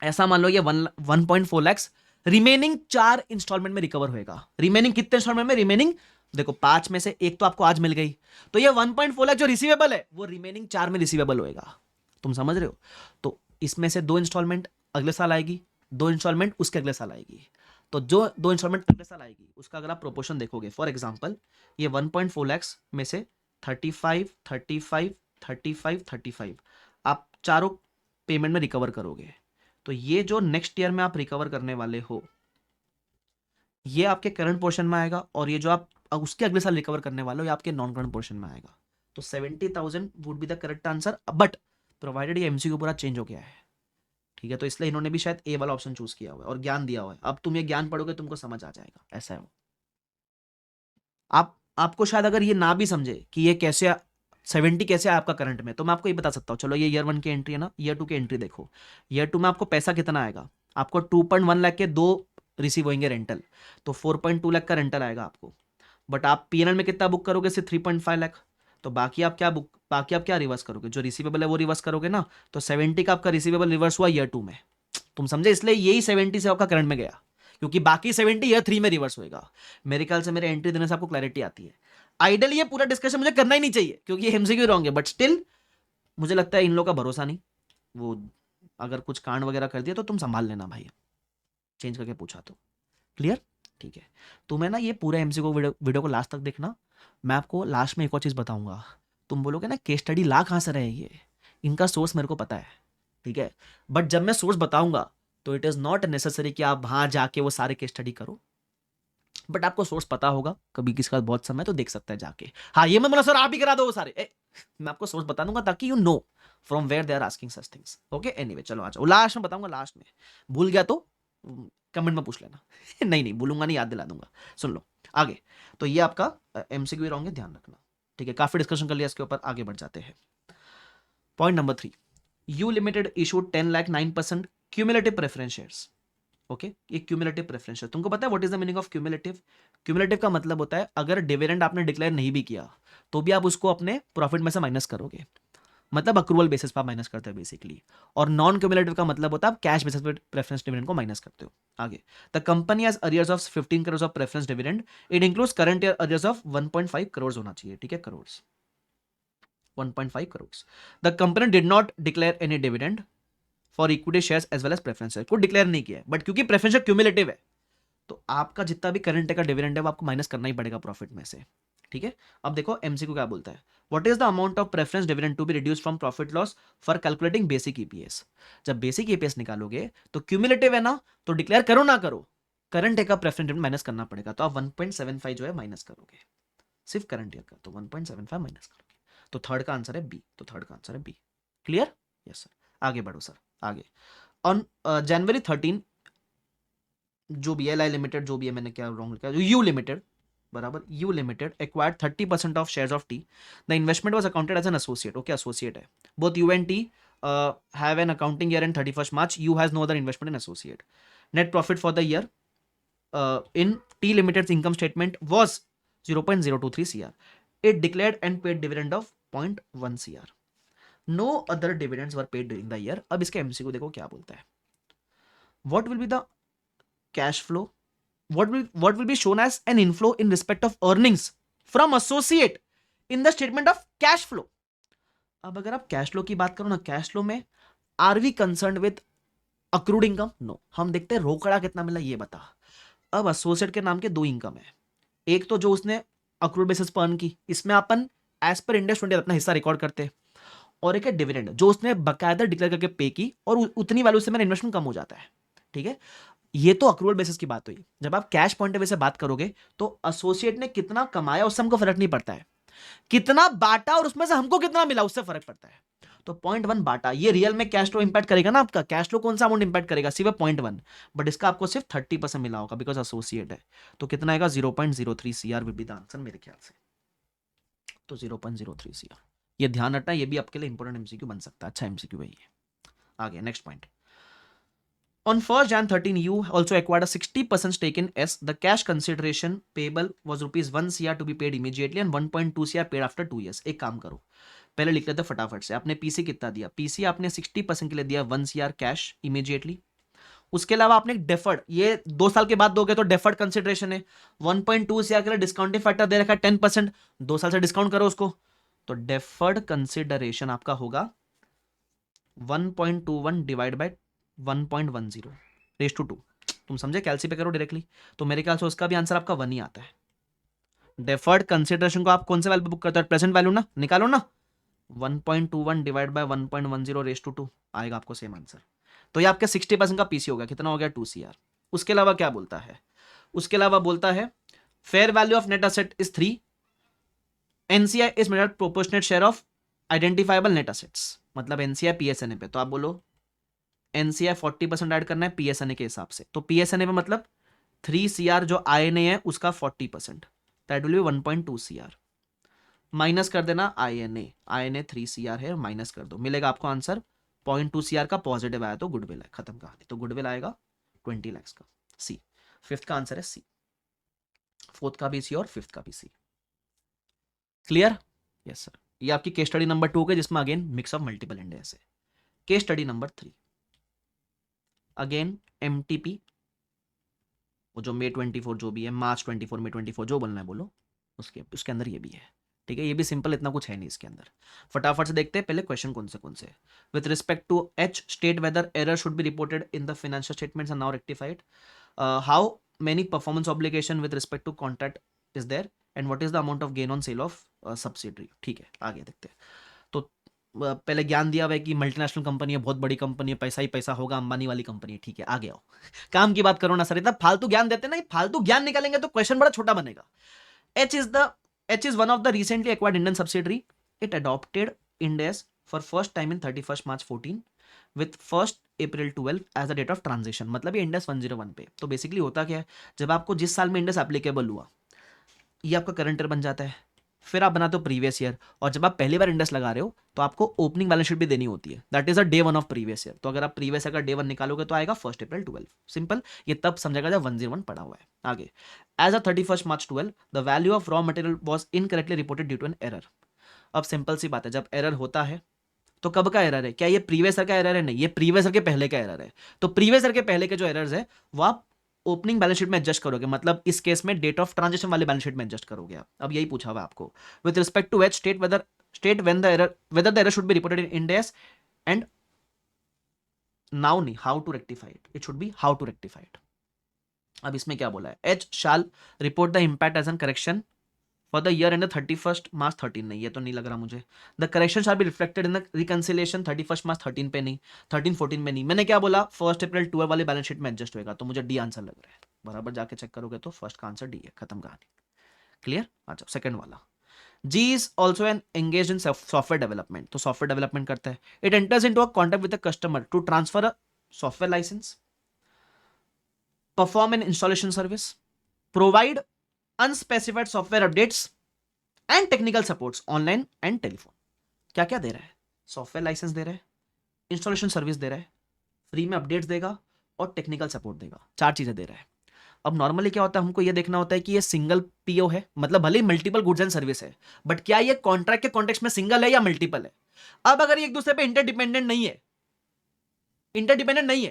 [SPEAKER 1] ऐसा मान लो ये 1.4 लैक्स रिमेनिंग 4 इंस्टॉलमेंट में रिकवर होएगा। रिमेनिंग कितने इंस्टॉलमेंट में, रिमेनिंग देखो 5 में से एक तो आपको आज मिल गई, तो ये 1.4 लाख जो रिसीवेबल है वो रिमेनिंग 4 में रिसीवेबल होएगा। तुम समझ रहे हो? तो इसमें से 2 इंस्टॉलमेंट अगले साल आएगी, 2 इंस्टॉलमेंट उसके अगले साल आएगी। तो जो 2 इंस्टॉलमेंट अगले साल आएगी उसका अगर आप प्रोपोर्शन देखोगे, फॉर एग्जांपल ये 1.4 लैक्स में से 35, 35, 35, 35 आप चारों पेमेंट में रिकवर करोगे, तो ये जो नेक्स्ट ईयर में आप रिकवर करने वाले हो ये आपके करंट पोर्शन में आएगा, और ये जो आप उसके अगले साल रिकवर करने वाले हो ये आपके नॉन करंट पोर्शन में आएगा। तो 70,000 would be the correct answer, but provided ये MCQ पूरा चेंज हो गया है, ठीक है, तो इसलिए इन्होंने भी शायद ए वाला ऑप्शन चूज किया हुआ है और ज्ञान दिया हुआ है। अब तुम ये ज्ञान पढ़ोगे तुमको समझ आ जाएगा, ऐसा है वो। आपको शायद अगर ये ना भी समझे कि ये कैसे 70 कैसे है आपका करंट में, तो मैं आपको ये बता सकता हूँ। चलो ये ईयर 1 की एंट्री है ना, ईयर 2 की एंट्री देखो, ईयर 2 में आपको पैसा कितना आएगा, आपको 2.1 लाख के 2 रिसीव होंगे रेंटल, तो 4.2 लाख का रेंटल आएगा आपको। बट आप पीएनएल में कितना बुक करोगे, सिर्फ 3.5 लाख। तो बाकी आप क्या रिवर्स करोगे, जो रिसीवेबल है वो रिवर्स करोगे ना। तो 70 का आपका रिसीवेबल रिवर्स हुआ ईयर 2 में, तुम समझे, इसलिए यही 70 से आपका करंट में गया, क्योंकि बाकी 70 ईयर 3 में रिवर्स होएगा। मेरे ख्याल से मेरे एंट्री देने से आपको क्लैरिटी आती है। आइडियली ये पूरा डिस्कशन मुझे करना ही नहीं चाहिए क्योंकि MCQ रॉन्ग है, बट स्टिल मुझे लगता है इन लोगों का भरोसा नहीं, वो अगर कुछ कांड वगैरह कर दिया तो तुम संभाल लेना भाई, चेंज करके पूछा तो। क्लियर? ठीक है। तुम्हें ना ये पूरे एमसीक्यू वीडियो को लास्ट तक देखना। मैं आपको लास्ट में एक और चीज़ बताऊंगा। तुम बोलोगे ना केस स्टडी ला कहाँ से रहे ये, इनका सोर्स मेरे को पता है, ठीक है, बट जब मैं सोर्स बताऊंगा तो इट इज़ नॉट नेसेसरी कि आप वहाँ जाके वो सारे केस स्टडी करो, बट आपको सोर्स पता होगा, कभी किसी का बहुत समय तो देख सकता है जाके। हाँ ये मत बोला सर आप ही करा दो वो सारे, मैं आपको सोर्स बता दूंगा ताकि you know from where they are asking such things. Okay anyway चलो आ जाओ, लास्ट में बताऊंगा, लास्ट में भूल गया तो कमेंट में पूछ लेना। नहीं नहीं भूलूंगा नहीं, याद दिला दूंगा। सुन लो आगे। तो ये आपका एमसीक्यू रहोगे, ध्यान रखना, ठीक है। काफी डिस्कशन कर लिया इसके ऊपर, आगे बढ़ जाते हैं। Point number 3, you limited issued 10,09% cumulative preference shares. Okay ये क्यूमुलेटिव प्रेफरेंस शेयर, तुमको पता है what is the meaning of cumulative? Cumulative का मतलब होता है अगर डिविडेंड आपने डिक्लेयर नहीं भी किया तो भी आप उसको अपने प्रॉफिट में से माइनस करोगे, मतलब अक्रूवल बेसिस पर आप माइनस करते हो बेसिकली। और नॉन क्यूमुलेटिव का मतलब होता है आप कैश बेसिस पे प्रेफरेंस डिविडेंड को माइनस करते हो। आगे, the company has arrears of 15 crore of preference dividend, it includes current year arrears of 1.5 crore होना चाहिए, ठीक है, crore 1.5 crore. The company did not declare any dividend for equity shares as well as preference share, को डिक्लेयर नहीं किया है, बट क्योंकि प्रेफरेंस शेयर क्यूमुलेटिव है तो आपका जितना भी करंट का डिविडेंड है वो आपको माइनस करना ही पड़ेगा प्रॉफिट में से, ठीक है। अब देखो एमसीक्यू क्या बोलता है, what is the amount of preference dividend to be reduce from profit loss for calculating basic EPS. जब बेसिक ईपीएस निकालोगे तो क्यूमुलेटिव है ना, तो डिक्लेयर करो ना करो करंट का प्रेफरेंस डिविडेंड माइनस करना पड़ेगा, तो आप 1.75 जो है माइनस करोगे, सिर्फ करंट ईयर का, तो 1.75 माइनस करोगे, तो थर्ड का आंसर है बी, तो थर्ड का आंसर है बी। क्लियर? Yes sir. आगे बढ़ो सर, आगे। ऑन जनवरी 13, जो भी एल आई लिमिटेड, जो भी है, मैंने क्या रॉन्ग लिखा, यू लिमिटेड बराबर, U limited acquired 30% of shares of T, the investment was accounted as an associate. Okay associate है, both U and T have an accounting year end 31st March, U has no other investment in associate. Net profit for the year in T Limited's income statement was 0.023 CR. It declared and paid dividend of 0.1 CR. No other dividends were paid during the year. अब इसके एमसीक्यू देखो क्या बोलता है, what will be the cash flow, what will be shown as an inflow in respect of earnings from associate in the statement of cash flow. अब अगर आप कैश फ्लो की बात करो ना, कैश फ्लो में are we concern with accrued income? No, हम देखते हैं रोकड़ा कितना मिला ये बता। अब एसोसिएट के नाम के दो इनकम है, एक तो जो उसने अक्रूड बेसिस पर अर्न की, इसमें अपन एज पर इंडेक्स 20 अपना हिस्सा रिकॉर्ड करते हैं, और एक है डिविडेंड जो उसने बकायदा डिक्लेयर करके पे की और उतनी वैल्यू से मेरा इन्वेस्टमेंट कम हो जाता है, ठीक है। ये तो अक्रूवल बेसिस की बात हुई। जब आप कैश पॉइंट ऑफ व्यू से बात करोगे तो एसोसिएट ने कितना कमाया उससे हमको फर्क नहीं पड़ता है, कितना बांटा और उसमें से हमको कितना मिला उससे फर्क पड़ता है। तो 0.1 बांटा, ये रियल में कैश फ्लो इंपैक्ट करेगा ना, आपका कैश फ्लो कौन सा अमाउंट इंपैक्ट करेगा, सिर्फ 0.1, बट इसका आपको सिर्फ 30% मिला होगा बिकॉज एसोसिएट है, तो कितना आएगा 0.03 CR will be the answer मेरे ख्याल से, तो 0.03 CR। ये ध्यान रखना, ये भी आपके लिए इंपॉर्टेंट एमसीक्यू बन सकता है, अच्छा एमसीक्यू है ये। आगे next point, on 1st Jan 13 you also acquired a 60% stake in S. The cash consideration payable was rupees 1 CR to be paid immediately and 1.2 CR paid after 2 years. एक काम करो, पहले लिख लेते फटाफट से, आपने पीसी कितना दिया, पीसी आपने 60% के लिए दिया 1 CR कैश इमीडिएटली, उसके अलावा आपने डेफर्ड, ये 2 साल के बाद दोगे तो डेफर्ड कंसिडरेशन है 1.2 CR के लिए डिस्काउंटिंग फैक्टर दे रखा है 10%, 2 साल से डिस्काउंट करो उसको, तो डेफर्ड कंसिडरेशन आपका होगा 1.21 डिवाइड बाय 1.10 रेस टू 2। तुम समझे, कैलसी पे करो डायरेक्टली, तो मेरे ख्याल से उसका भी आंसर आपका 1 ही आता है। डेफर्ड कंसिडरेशन को आप कौन से वैल्यू पे बुक करते हो, प्रेजेंट वैल्यू ना, निकालो ना, 1.21 डिवाइड बाय 1.10 रेस टू 2 आएगा आपको सेम आंसर। तो ये आपके 60% का पीसी हो गया, कितना हो गया 2 CR। उसके अलावा क्या बोलता है, उसके अलावा बोलता है fair value of net asset is 3, NCI is measured proportionate share of identifiable net assets, मतलब एनसीआई पीएसएनए पे, तो आप बोलो एनसीआई 40% ऐड करना है पीएसएनए के हिसाब से, तो पीएसएनए पे मतलब 3 CR जो आईएनए है उसका 40%, that will B 1.2 CR, minus कर देना आईएनए 3 CR है, माइनस कर दो, मिलेगा आपको आंसर 0.2 CR का पॉजिटिव आया तो गुडविल है, खत्म कहानी, तो गुडविल आएगा 20 लाख का, सी। फिफ्थ का आंसर है सी, फोर्थ का भी सी और फिफ्थ का भी सी। क्लियर? Yes sir. ये आपकी केस स्टडी नंबर 2 के, जिसमें again mix of multiple index है। Case study number 3, again MTP, वो जो May 24 जो भी है, March 24 May 24 जो बोलना है बोलो, उसके अंदर ये भी है, ठीक है, ये भी सिंपल, इतना कुछ है नहीं इसके अंदर। फटाफट से देखते हैं पहले क्वेश्चन कौन से। With respect to H, state whether error should be reported in the financial statements are now rectified. How many performance obligation with respect to contract is there and what is the amount of gain on sale of subsidiary. ठीक है, आगे देखते हैं। तो पहले ज्ञान दिया हुआ है कि मल्टीनेशनल कंपनी है, बहुत बड़ी कंपनी है, पैसा ही पैसा होगा, अंबानी वाली कंपनी है। ठीक है, आगे आओ, काम की बात करो ना सर, इतना फालतू ज्ञान देते ना, फालतू ज्ञान निकालेंगे तो क्वेश्चन बड़ा छोटा बनेगा। H is one of the recently acquired Indian subsidiary. It adopted Ind AS for first time in 31st March 14 with 1st April 12 as the date of transition. मतलब ये Ind AS 101 पे। तो बेसिकली होता क्या है, जब आपको जिस साल में Ind AS एप्लीकेबल हुआ, ये आपका करंट ईयर बन जाता है, फिर आप बनाते हो प्रीवियस ईयर, और जब आप पहली बार Ind AS लगा रहे हो तो आपको ओपनिंग बैलेंस शीट भी देनी होती है, that is a day one of previous year. तो अगर आप प्रीवियस ईयर का डे वन निकालोगे तो आएगा 1st April 12। सिंपल, ये तब समझेगा जब 101 पड़ा हुआ है। आगे, as a 31st March 12 the value of raw material was incorrectly reported due to an error. अब सिंपल सी बात है, जब एरर होता है तो कब का एरर है, क्या ये प्रीवियस ईयर का एरर है? नहीं, ये प्रीवियस ईयर के पहले का एरर है। तो प्रीवियस ईयर के पहले के जो एरर्स है वो आप ओपनिंग बैलेंस शीट में एडजस्ट करोगे, मतलब इस केस में डेट ऑफ ट्रांजेक्शन वाले बैलेंस शीट में एडजस्ट करोगे आप। अब यही पूछा हुआ आपको, with respect to H, state when the error, whether the error should be reported in Ind AS and now नहीं, how to rectify it, it should be how to rectify it. अब इसमें क्या बोला है, H shall report the impact as an correction for the year end 31st March 13। नहीं, ये तो नहीं लग रहा मुझे। The correction shall be reflected in the reconciliation 31st March 13 पे नहीं, 13-14 में नहीं। मैंने क्या बोला, 1st April 12 वाले बैलेंस शीट में एडजस्ट होगा, तो मुझे डी आंसर लग रहा है। बराबर जाके चेक करोगे तो फर्स्ट का आंसर डी है, खत्म कहानी। क्लियर? अच्छा, सेकंड वाला, G is also an engage in software development. तो सॉफ्टवेयर डेवलपमेंट करता है। It enters into a contract with the customer to transfer a software licence, perform an installation service, provide unspecified software updates and technical supports online and telephone। क्या क्या दे रहा है, सॉफ्टवेयर लाइसेंस दे रहा है, इंस्टॉलेशन सर्विस दे रहा है, फ्री में अपडेट्स देगा और टेक्निकल सपोर्ट देगा। 4 चीजें दे रहा है। अब नॉर्मली क्या होता है, हमको ये देखना होता है कि ये सिंगल पीओ है, मतलब भले ही मल्टीपल गुड्स एंड सर्विस है, बट क्या ये कॉन्ट्रैक्ट के कॉन्टेक्स्ट में सिंगल है या मल्टीपल है। अब अगर ये एक दूसरे पे इंटरडिपेंडेंट नहीं है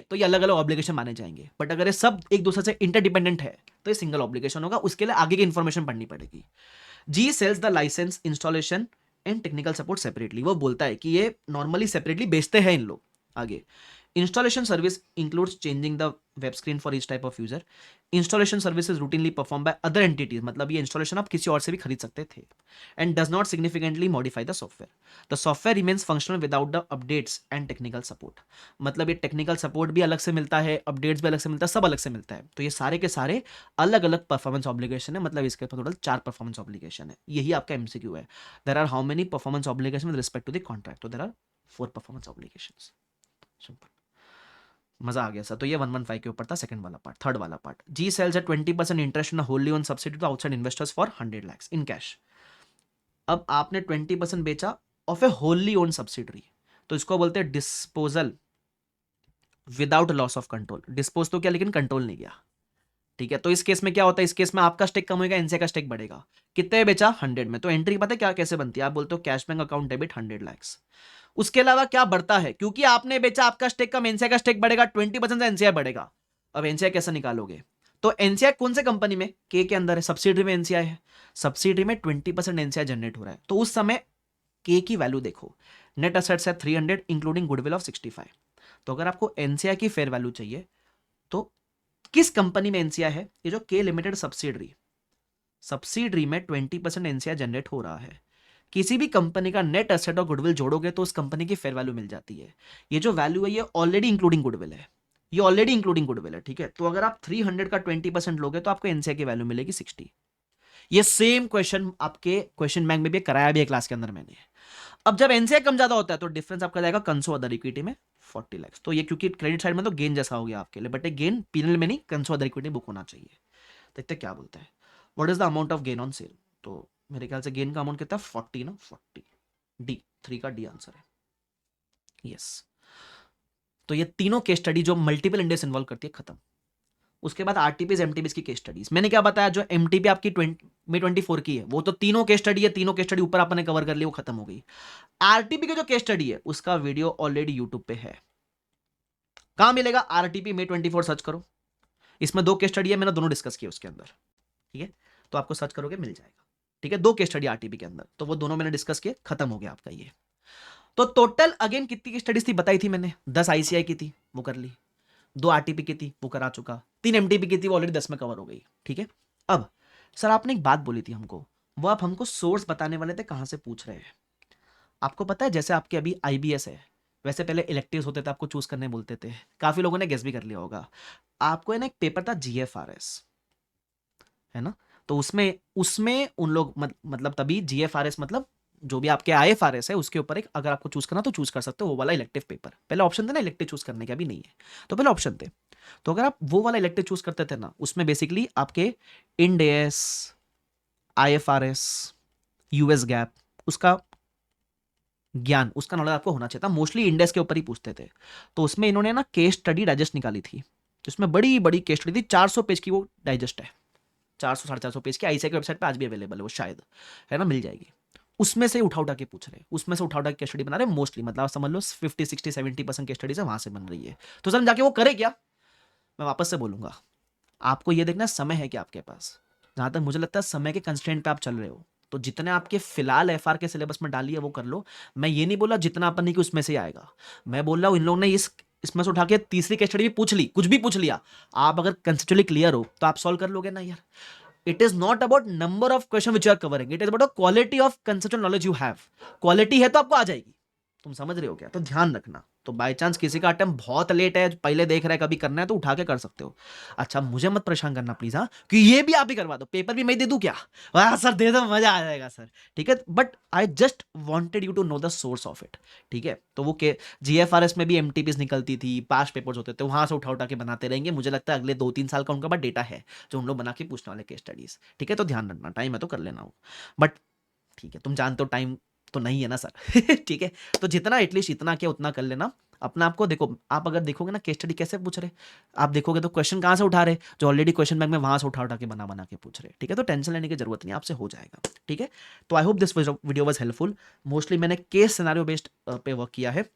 [SPEAKER 1] तो ये अलग अलग ऑब्लिगेशन माने जाएंगे, बट अगर ये सब एक दूसरे से इंटरडिपेंडेंट है तो ये सिंगल ऑब्लिगेशन होगा। उसके लिए आगे की इंफॉर्मेशन पढ़नी पड़ेगी। G sells the licence, installation and technical support separately. वो बोलता है कि ये नॉर्मली सेपरेटली बेचते हैं इन लोग। आगे, installation service includes changing the web screen for each type of user. Installation services routinely perform by other entities, मतलब ये इंस्टॉलेशन आप किसी और से भी खरीद सकते थे। And does not significantly modify the software. The software remains functional without the updates and technical support. मतलब ये टेक्निकल सपोर्ट भी अलग से मिलता है, अपडेट्स भी अलग से मिलता है, सब अलग से मिलता है। तो ये सारे के सारे अलग अलग परफॉर्मेंस ऑब्लिगेशन है, मतलब इसके टोटल 4 परफॉर्मेंस ऑब्लिगेशन है। यही आपका एमसीक्यू है। There are how many performance obligation with respect to the contract. तो there are 4 performance obligations. Simple, मजा आ गया सर। तो ये 115 के ऊपर था सेकंड वाला पार्ट। थर्ड वाला part, G sells at 20% interest in wholly owned subsidy to outside investors for 100 lakhs in cash. अब आपने 20% बेचा of a wholly owned subsidiary, तो इसको बोलते हैं disposal without loss of control. Dispose तो किया लेकिन कंट्रोल नहीं किया। ठीक है, तो इस केस में क्या होता है, इस केस में आपका स्टेक कम होगा, एनसीए का स्टेक बढ़ेगा। कितने बेचा, 100 में। तो एंट्री पता है क्या कैसे बनती है, आप बोलते हो cash bank account debit 100 lakhs। उसके अलावा क्या बढ़ता है, क्योंकि आपने बेचा, आपका स्टेक कम, एनसीआई का स्टेक बढ़ेगा, 20% से एनसीआई बढ़ेगा। अब एनसीआई कैसे निकालोगे, तो एनसीआई कौन से कंपनी में, के अंदर है, सब्सिडरी में एनसीआई है, सब्सिडरी में 20% एनसीआई जनरेट हो रहा है। तो उस समय के की वैल्यू देखो, नेट असेट्स है 300 इंक्लूडिंग गुडविल ऑफ 65। तो अगर आपको एनसीआई की फेयर वैल्यू चाहिए तो किस कंपनी में एनसीआई है, ये जो के लिमिटेड सब्सिडरी में 20% एनसीआई जनरेट हो रहा है। किसी भी कंपनी का नेट एसेट और गुडविल जोड़ोगे तो उस कंपनी की फेयर वैल्यू मिल जाती है। ये जो वैल्यू है ये ऑलरेडी इंक्लूडिंग गुडविल है, ये ऑलरेडी इंक्लूडिंग गुडविल है। ठीक है, तो अगर आप 300 का 20% लोगे तो आपको एनसीआई की वैल्यू मिलेगी 60। ये सेम क्वेश्चन आपके क्वेश्चन बैंक में भी कराया भी है क्लास के अंदर मैंने। अब जब एनसीआई कम ज्यादा होता है तो डिफरेंस आपका जाएगा कंसो अदर इक्विटी में 40 lakhs। तो ये क्योंकि क्रेडिट साइड में तो गेन जैसा हो गया आपके लिए, बट गेन पीएनएल में नहीं, कंसो अदर इक्विटी बुक होना चाहिए। देखते क्या बोलता है, what is the amount of gain on cell. तो मेरे ख्याल से गेन का अमाउंट कितना है, 40 ना, 40। डी, 3 का डी आंसर है। यस, तो ये तीनों केस स्टडी जो मल्टीपल इंडेक्स इन्वॉल्व करती है, खत्म। उसके बाद आरटीपीज एमटीपीज की केस स्टडीज मैंने क्या बताया, जो एमटीपी आपकी 24 की है वो तो तीनों केस स्टडी है, तीनों केस स्टडी ऊपर आपने कवर कर ली, वो खत्म हो गई। आरटीपी की जो केस स्टडी है उसका वीडियो ऑलरेडी यूट्यूब पे है। कहां मिलेगा, आरटीपी मे 24 सर्च करो, इसमें 2 केस स्टडी है, मैंने दोनों डिस्कस किए उसके अंदर। ठीक है, तो आपको सर्च करोगे मिल जाएगा। ठीक है, 2 केस स्टडी आरटीपी के अंदर, तो वो दोनों मैंने डिस्कस किए, खत्म हो गया आपका ये। तो टोटल अगेन कितनी की स्टडीज थी बताई थी मैंने, 10 आईसीआई की थी वो कर ली, 2 आरटीपी की थी वो करा चुका, 3 एमटीपी की थी वो ऑलरेडी 10 में कवर हो गई। ठीक है, अब सर आपने एक बात बोली थी हमको, वो आप हमको सोर्स बताने वाले थे, कहां से पूछ रहे हैं। आपको पता है जैसे आपके अभी आईबीएस है, वैसे पहले इलेक्टिव्स होते थे, आपको चूज करने बोलते थे, काफी लोगों ने गेस भी कर लिया होगा। आपको है ना एक पेपर था जीएफआरएस, है ना, तो उसमें उसमें उन लोग मतलब तभी जीएफआरएस मतलब जो भी आपके आईएफआरएस है उसके ऊपर एक, अगर आपको चूज करना तो चूज कर सकते हो वो वाला इलेक्टिव पेपर। पहले ऑप्शन थे ना इलेक्टिव चूज करने के, अभी नहीं है, तो पहले ऑप्शन थे। तो अगर आप वो वाला इलेक्टिव चूज करते थे ना, उसमें बेसिकली आपके Ind AS, IFRS, US gap, उसका ज्ञान, उसका नॉलेज आपको होना चाहिए था। मोस्टली इंडेक्स के ऊपर ही पूछते थे। तो उसमें इन्होंने ना केस स्टडी डाइजेस्ट निकाली थी, जिसमें बड़ी बड़ी केस स्टडी थी, 400 पेज की वो डाइजेस्ट है, 400 450 पेज की, आईसीआई की वेबसाइट पे आज भी अवेलेबल है वो शायद, है ना, मिल जाएगी। उसमें से उठा उठा के पूछ रहे हैं, उसमें से उठा उठा के केस स्टडी बना रहे हैं मोस्टली, मतलब आप समझ लो 50 60 70% केस स्टडीज है वहां से बन रही है। तो सर जाके वो करे क्या, मैं वापस से बोलूंगा, आपको ये देखना समय है कि आपके पास, जहां तक मुझे लगता है समय के कंस्ट्रेंट पे आप चल रहे हो, तो जितने आपके फिलहाल एफआर के सिलेबस में डाली है वो कर लो। मैं ये नहीं बोला जितना अपन नहीं कि उसमें से आएगा, मैं बोल रहा हूं इन लोगों ने इसमें से उठा के तीसरी केस स्टडी भी पूछ ली, कुछ भी पूछ लिया, आप अगर कंसेप्चुअली क्लियर हो तो आप सॉल्व कर लोगे ना यार। It is not about number of question which are covering, it is about quality of conceptual knowledge you have. Quality है तो आपको आ जाएगी, तुम समझ रहे हो क्या, तो ध्यान रखना। तो बाय चांस किसी का अटेम्प्ट बहुत लेट है, पहले देख रहा है कभी करना है तो उठा के कर सकते हो। अच्छा मुझे मत परेशान करना प्लीज, हाँ, कि ये भी आप ही करवा दो, पेपर भी मैं दे दूं क्या, वाह सर दे दो, मजा आ जाएगा सर। ठीक है, but I just wanted you to know the source of it. ठीक है, तो वो के जीएफआरएस में भी एमटीपीज निकलती थी, पास पेपर्स होते थे, वहां से उठा उठा के बनाते रहेंगे। मुझे लगता है अगले 2 3 साल का उनका पास डेटा है जो उन लोग बना के पूछने वाले केस स्टडीज। ठीक है, तो ध्यान रखना, टाइम है तो कर लेना हो, बट ठीक है, तुम जानते हो टाइम तो नहीं है ना सर। ठीक है, तो जितना एटलीस्ट इतना क्या उतना कर लेना अपना। आपको देखो, आप अगर देखोगे ना केस स्टडी कैसे पूछ रहे, आप देखोगे तो क्वेश्चन कहां से उठा रहे, जो ऑलरेडी क्वेश्चन बैंक में वहां से उठा उठा के बना बना के पूछ रहे। ठीक है, तो टेंशन लेने की जरूरत नहीं, आपसे हो जाएगा। ठीक है, तो आई hope this video was helpful. Mostly मैंने केस सिनेरियो बेस्ड पे वर्क किया है।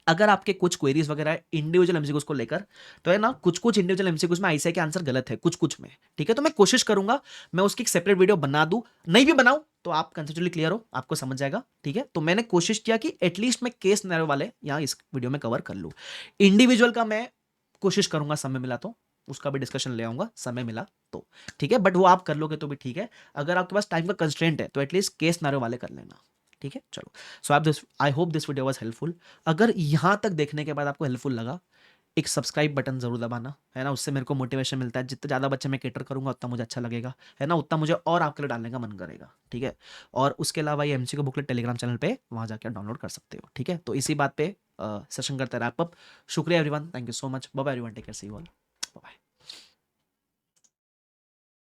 [SPEAKER 1] अगर आपके कुछ क्वेरीज वगैरह है इंडिविजुअल एमसीक्यूज को लेकर, तो है ना, कुछ कुछ इंडिविजुअल एमसीक्यूज में आईसीआई के आंसर गलत है, कुछ कुछ में। ठीक है, तो मैं कोशिश करूंगा मैं उसकी एक सेपरेट वीडियो बना दूं, नहीं भी बनाऊं तो आप कंसेप्चुअली क्लियर हो, आपको समझ जाएगा। ठीक है, तो मैंने कोशिश किया कि एटलीस्ट मैं केस सिनेरियो वाले यहाँ इस वीडियो में कवर कर लूं। इंडिविजुअल का मैं कोशिश करूंगा समय मिला तो उसका भी डिस्कशन ले आऊंगा, समय मिला तो। ठीक है, बट वो आप कर लोगे तो भी ठीक है। अगर आपके पास टाइम का कंस्ट्रेंट है तो एटलीस्ट केस सिनेरियो वाले कर लेना। ठीक है, चलो, सो आप this, I hope this video was helpful. अगर यहां तक देखने के बाद आपको हेल्पफुल लगा, एक सब्सक्राइब बटन जरूर दबाना, है ना, उससे मेरे को मोटिवेशन मिलता है। जितने ज़्यादा बच्चे मैं कैटर करूंगा उतना मुझे अच्छा लगेगा, है ना, उतना मुझे और आपके लिए डालने का मन करेगा। ठीक है, और उसके अलावा ये एमसीक्यू बुकलेट टेलीग्राम चैनल पे वहां जाकर डाउनलोड कर सकते हो। ठीक है, तो इसी बात पे सेशन करते रैप अप। शुक्रिया everyone, thank you so much, bye bye everyone, take care, see you all, bye.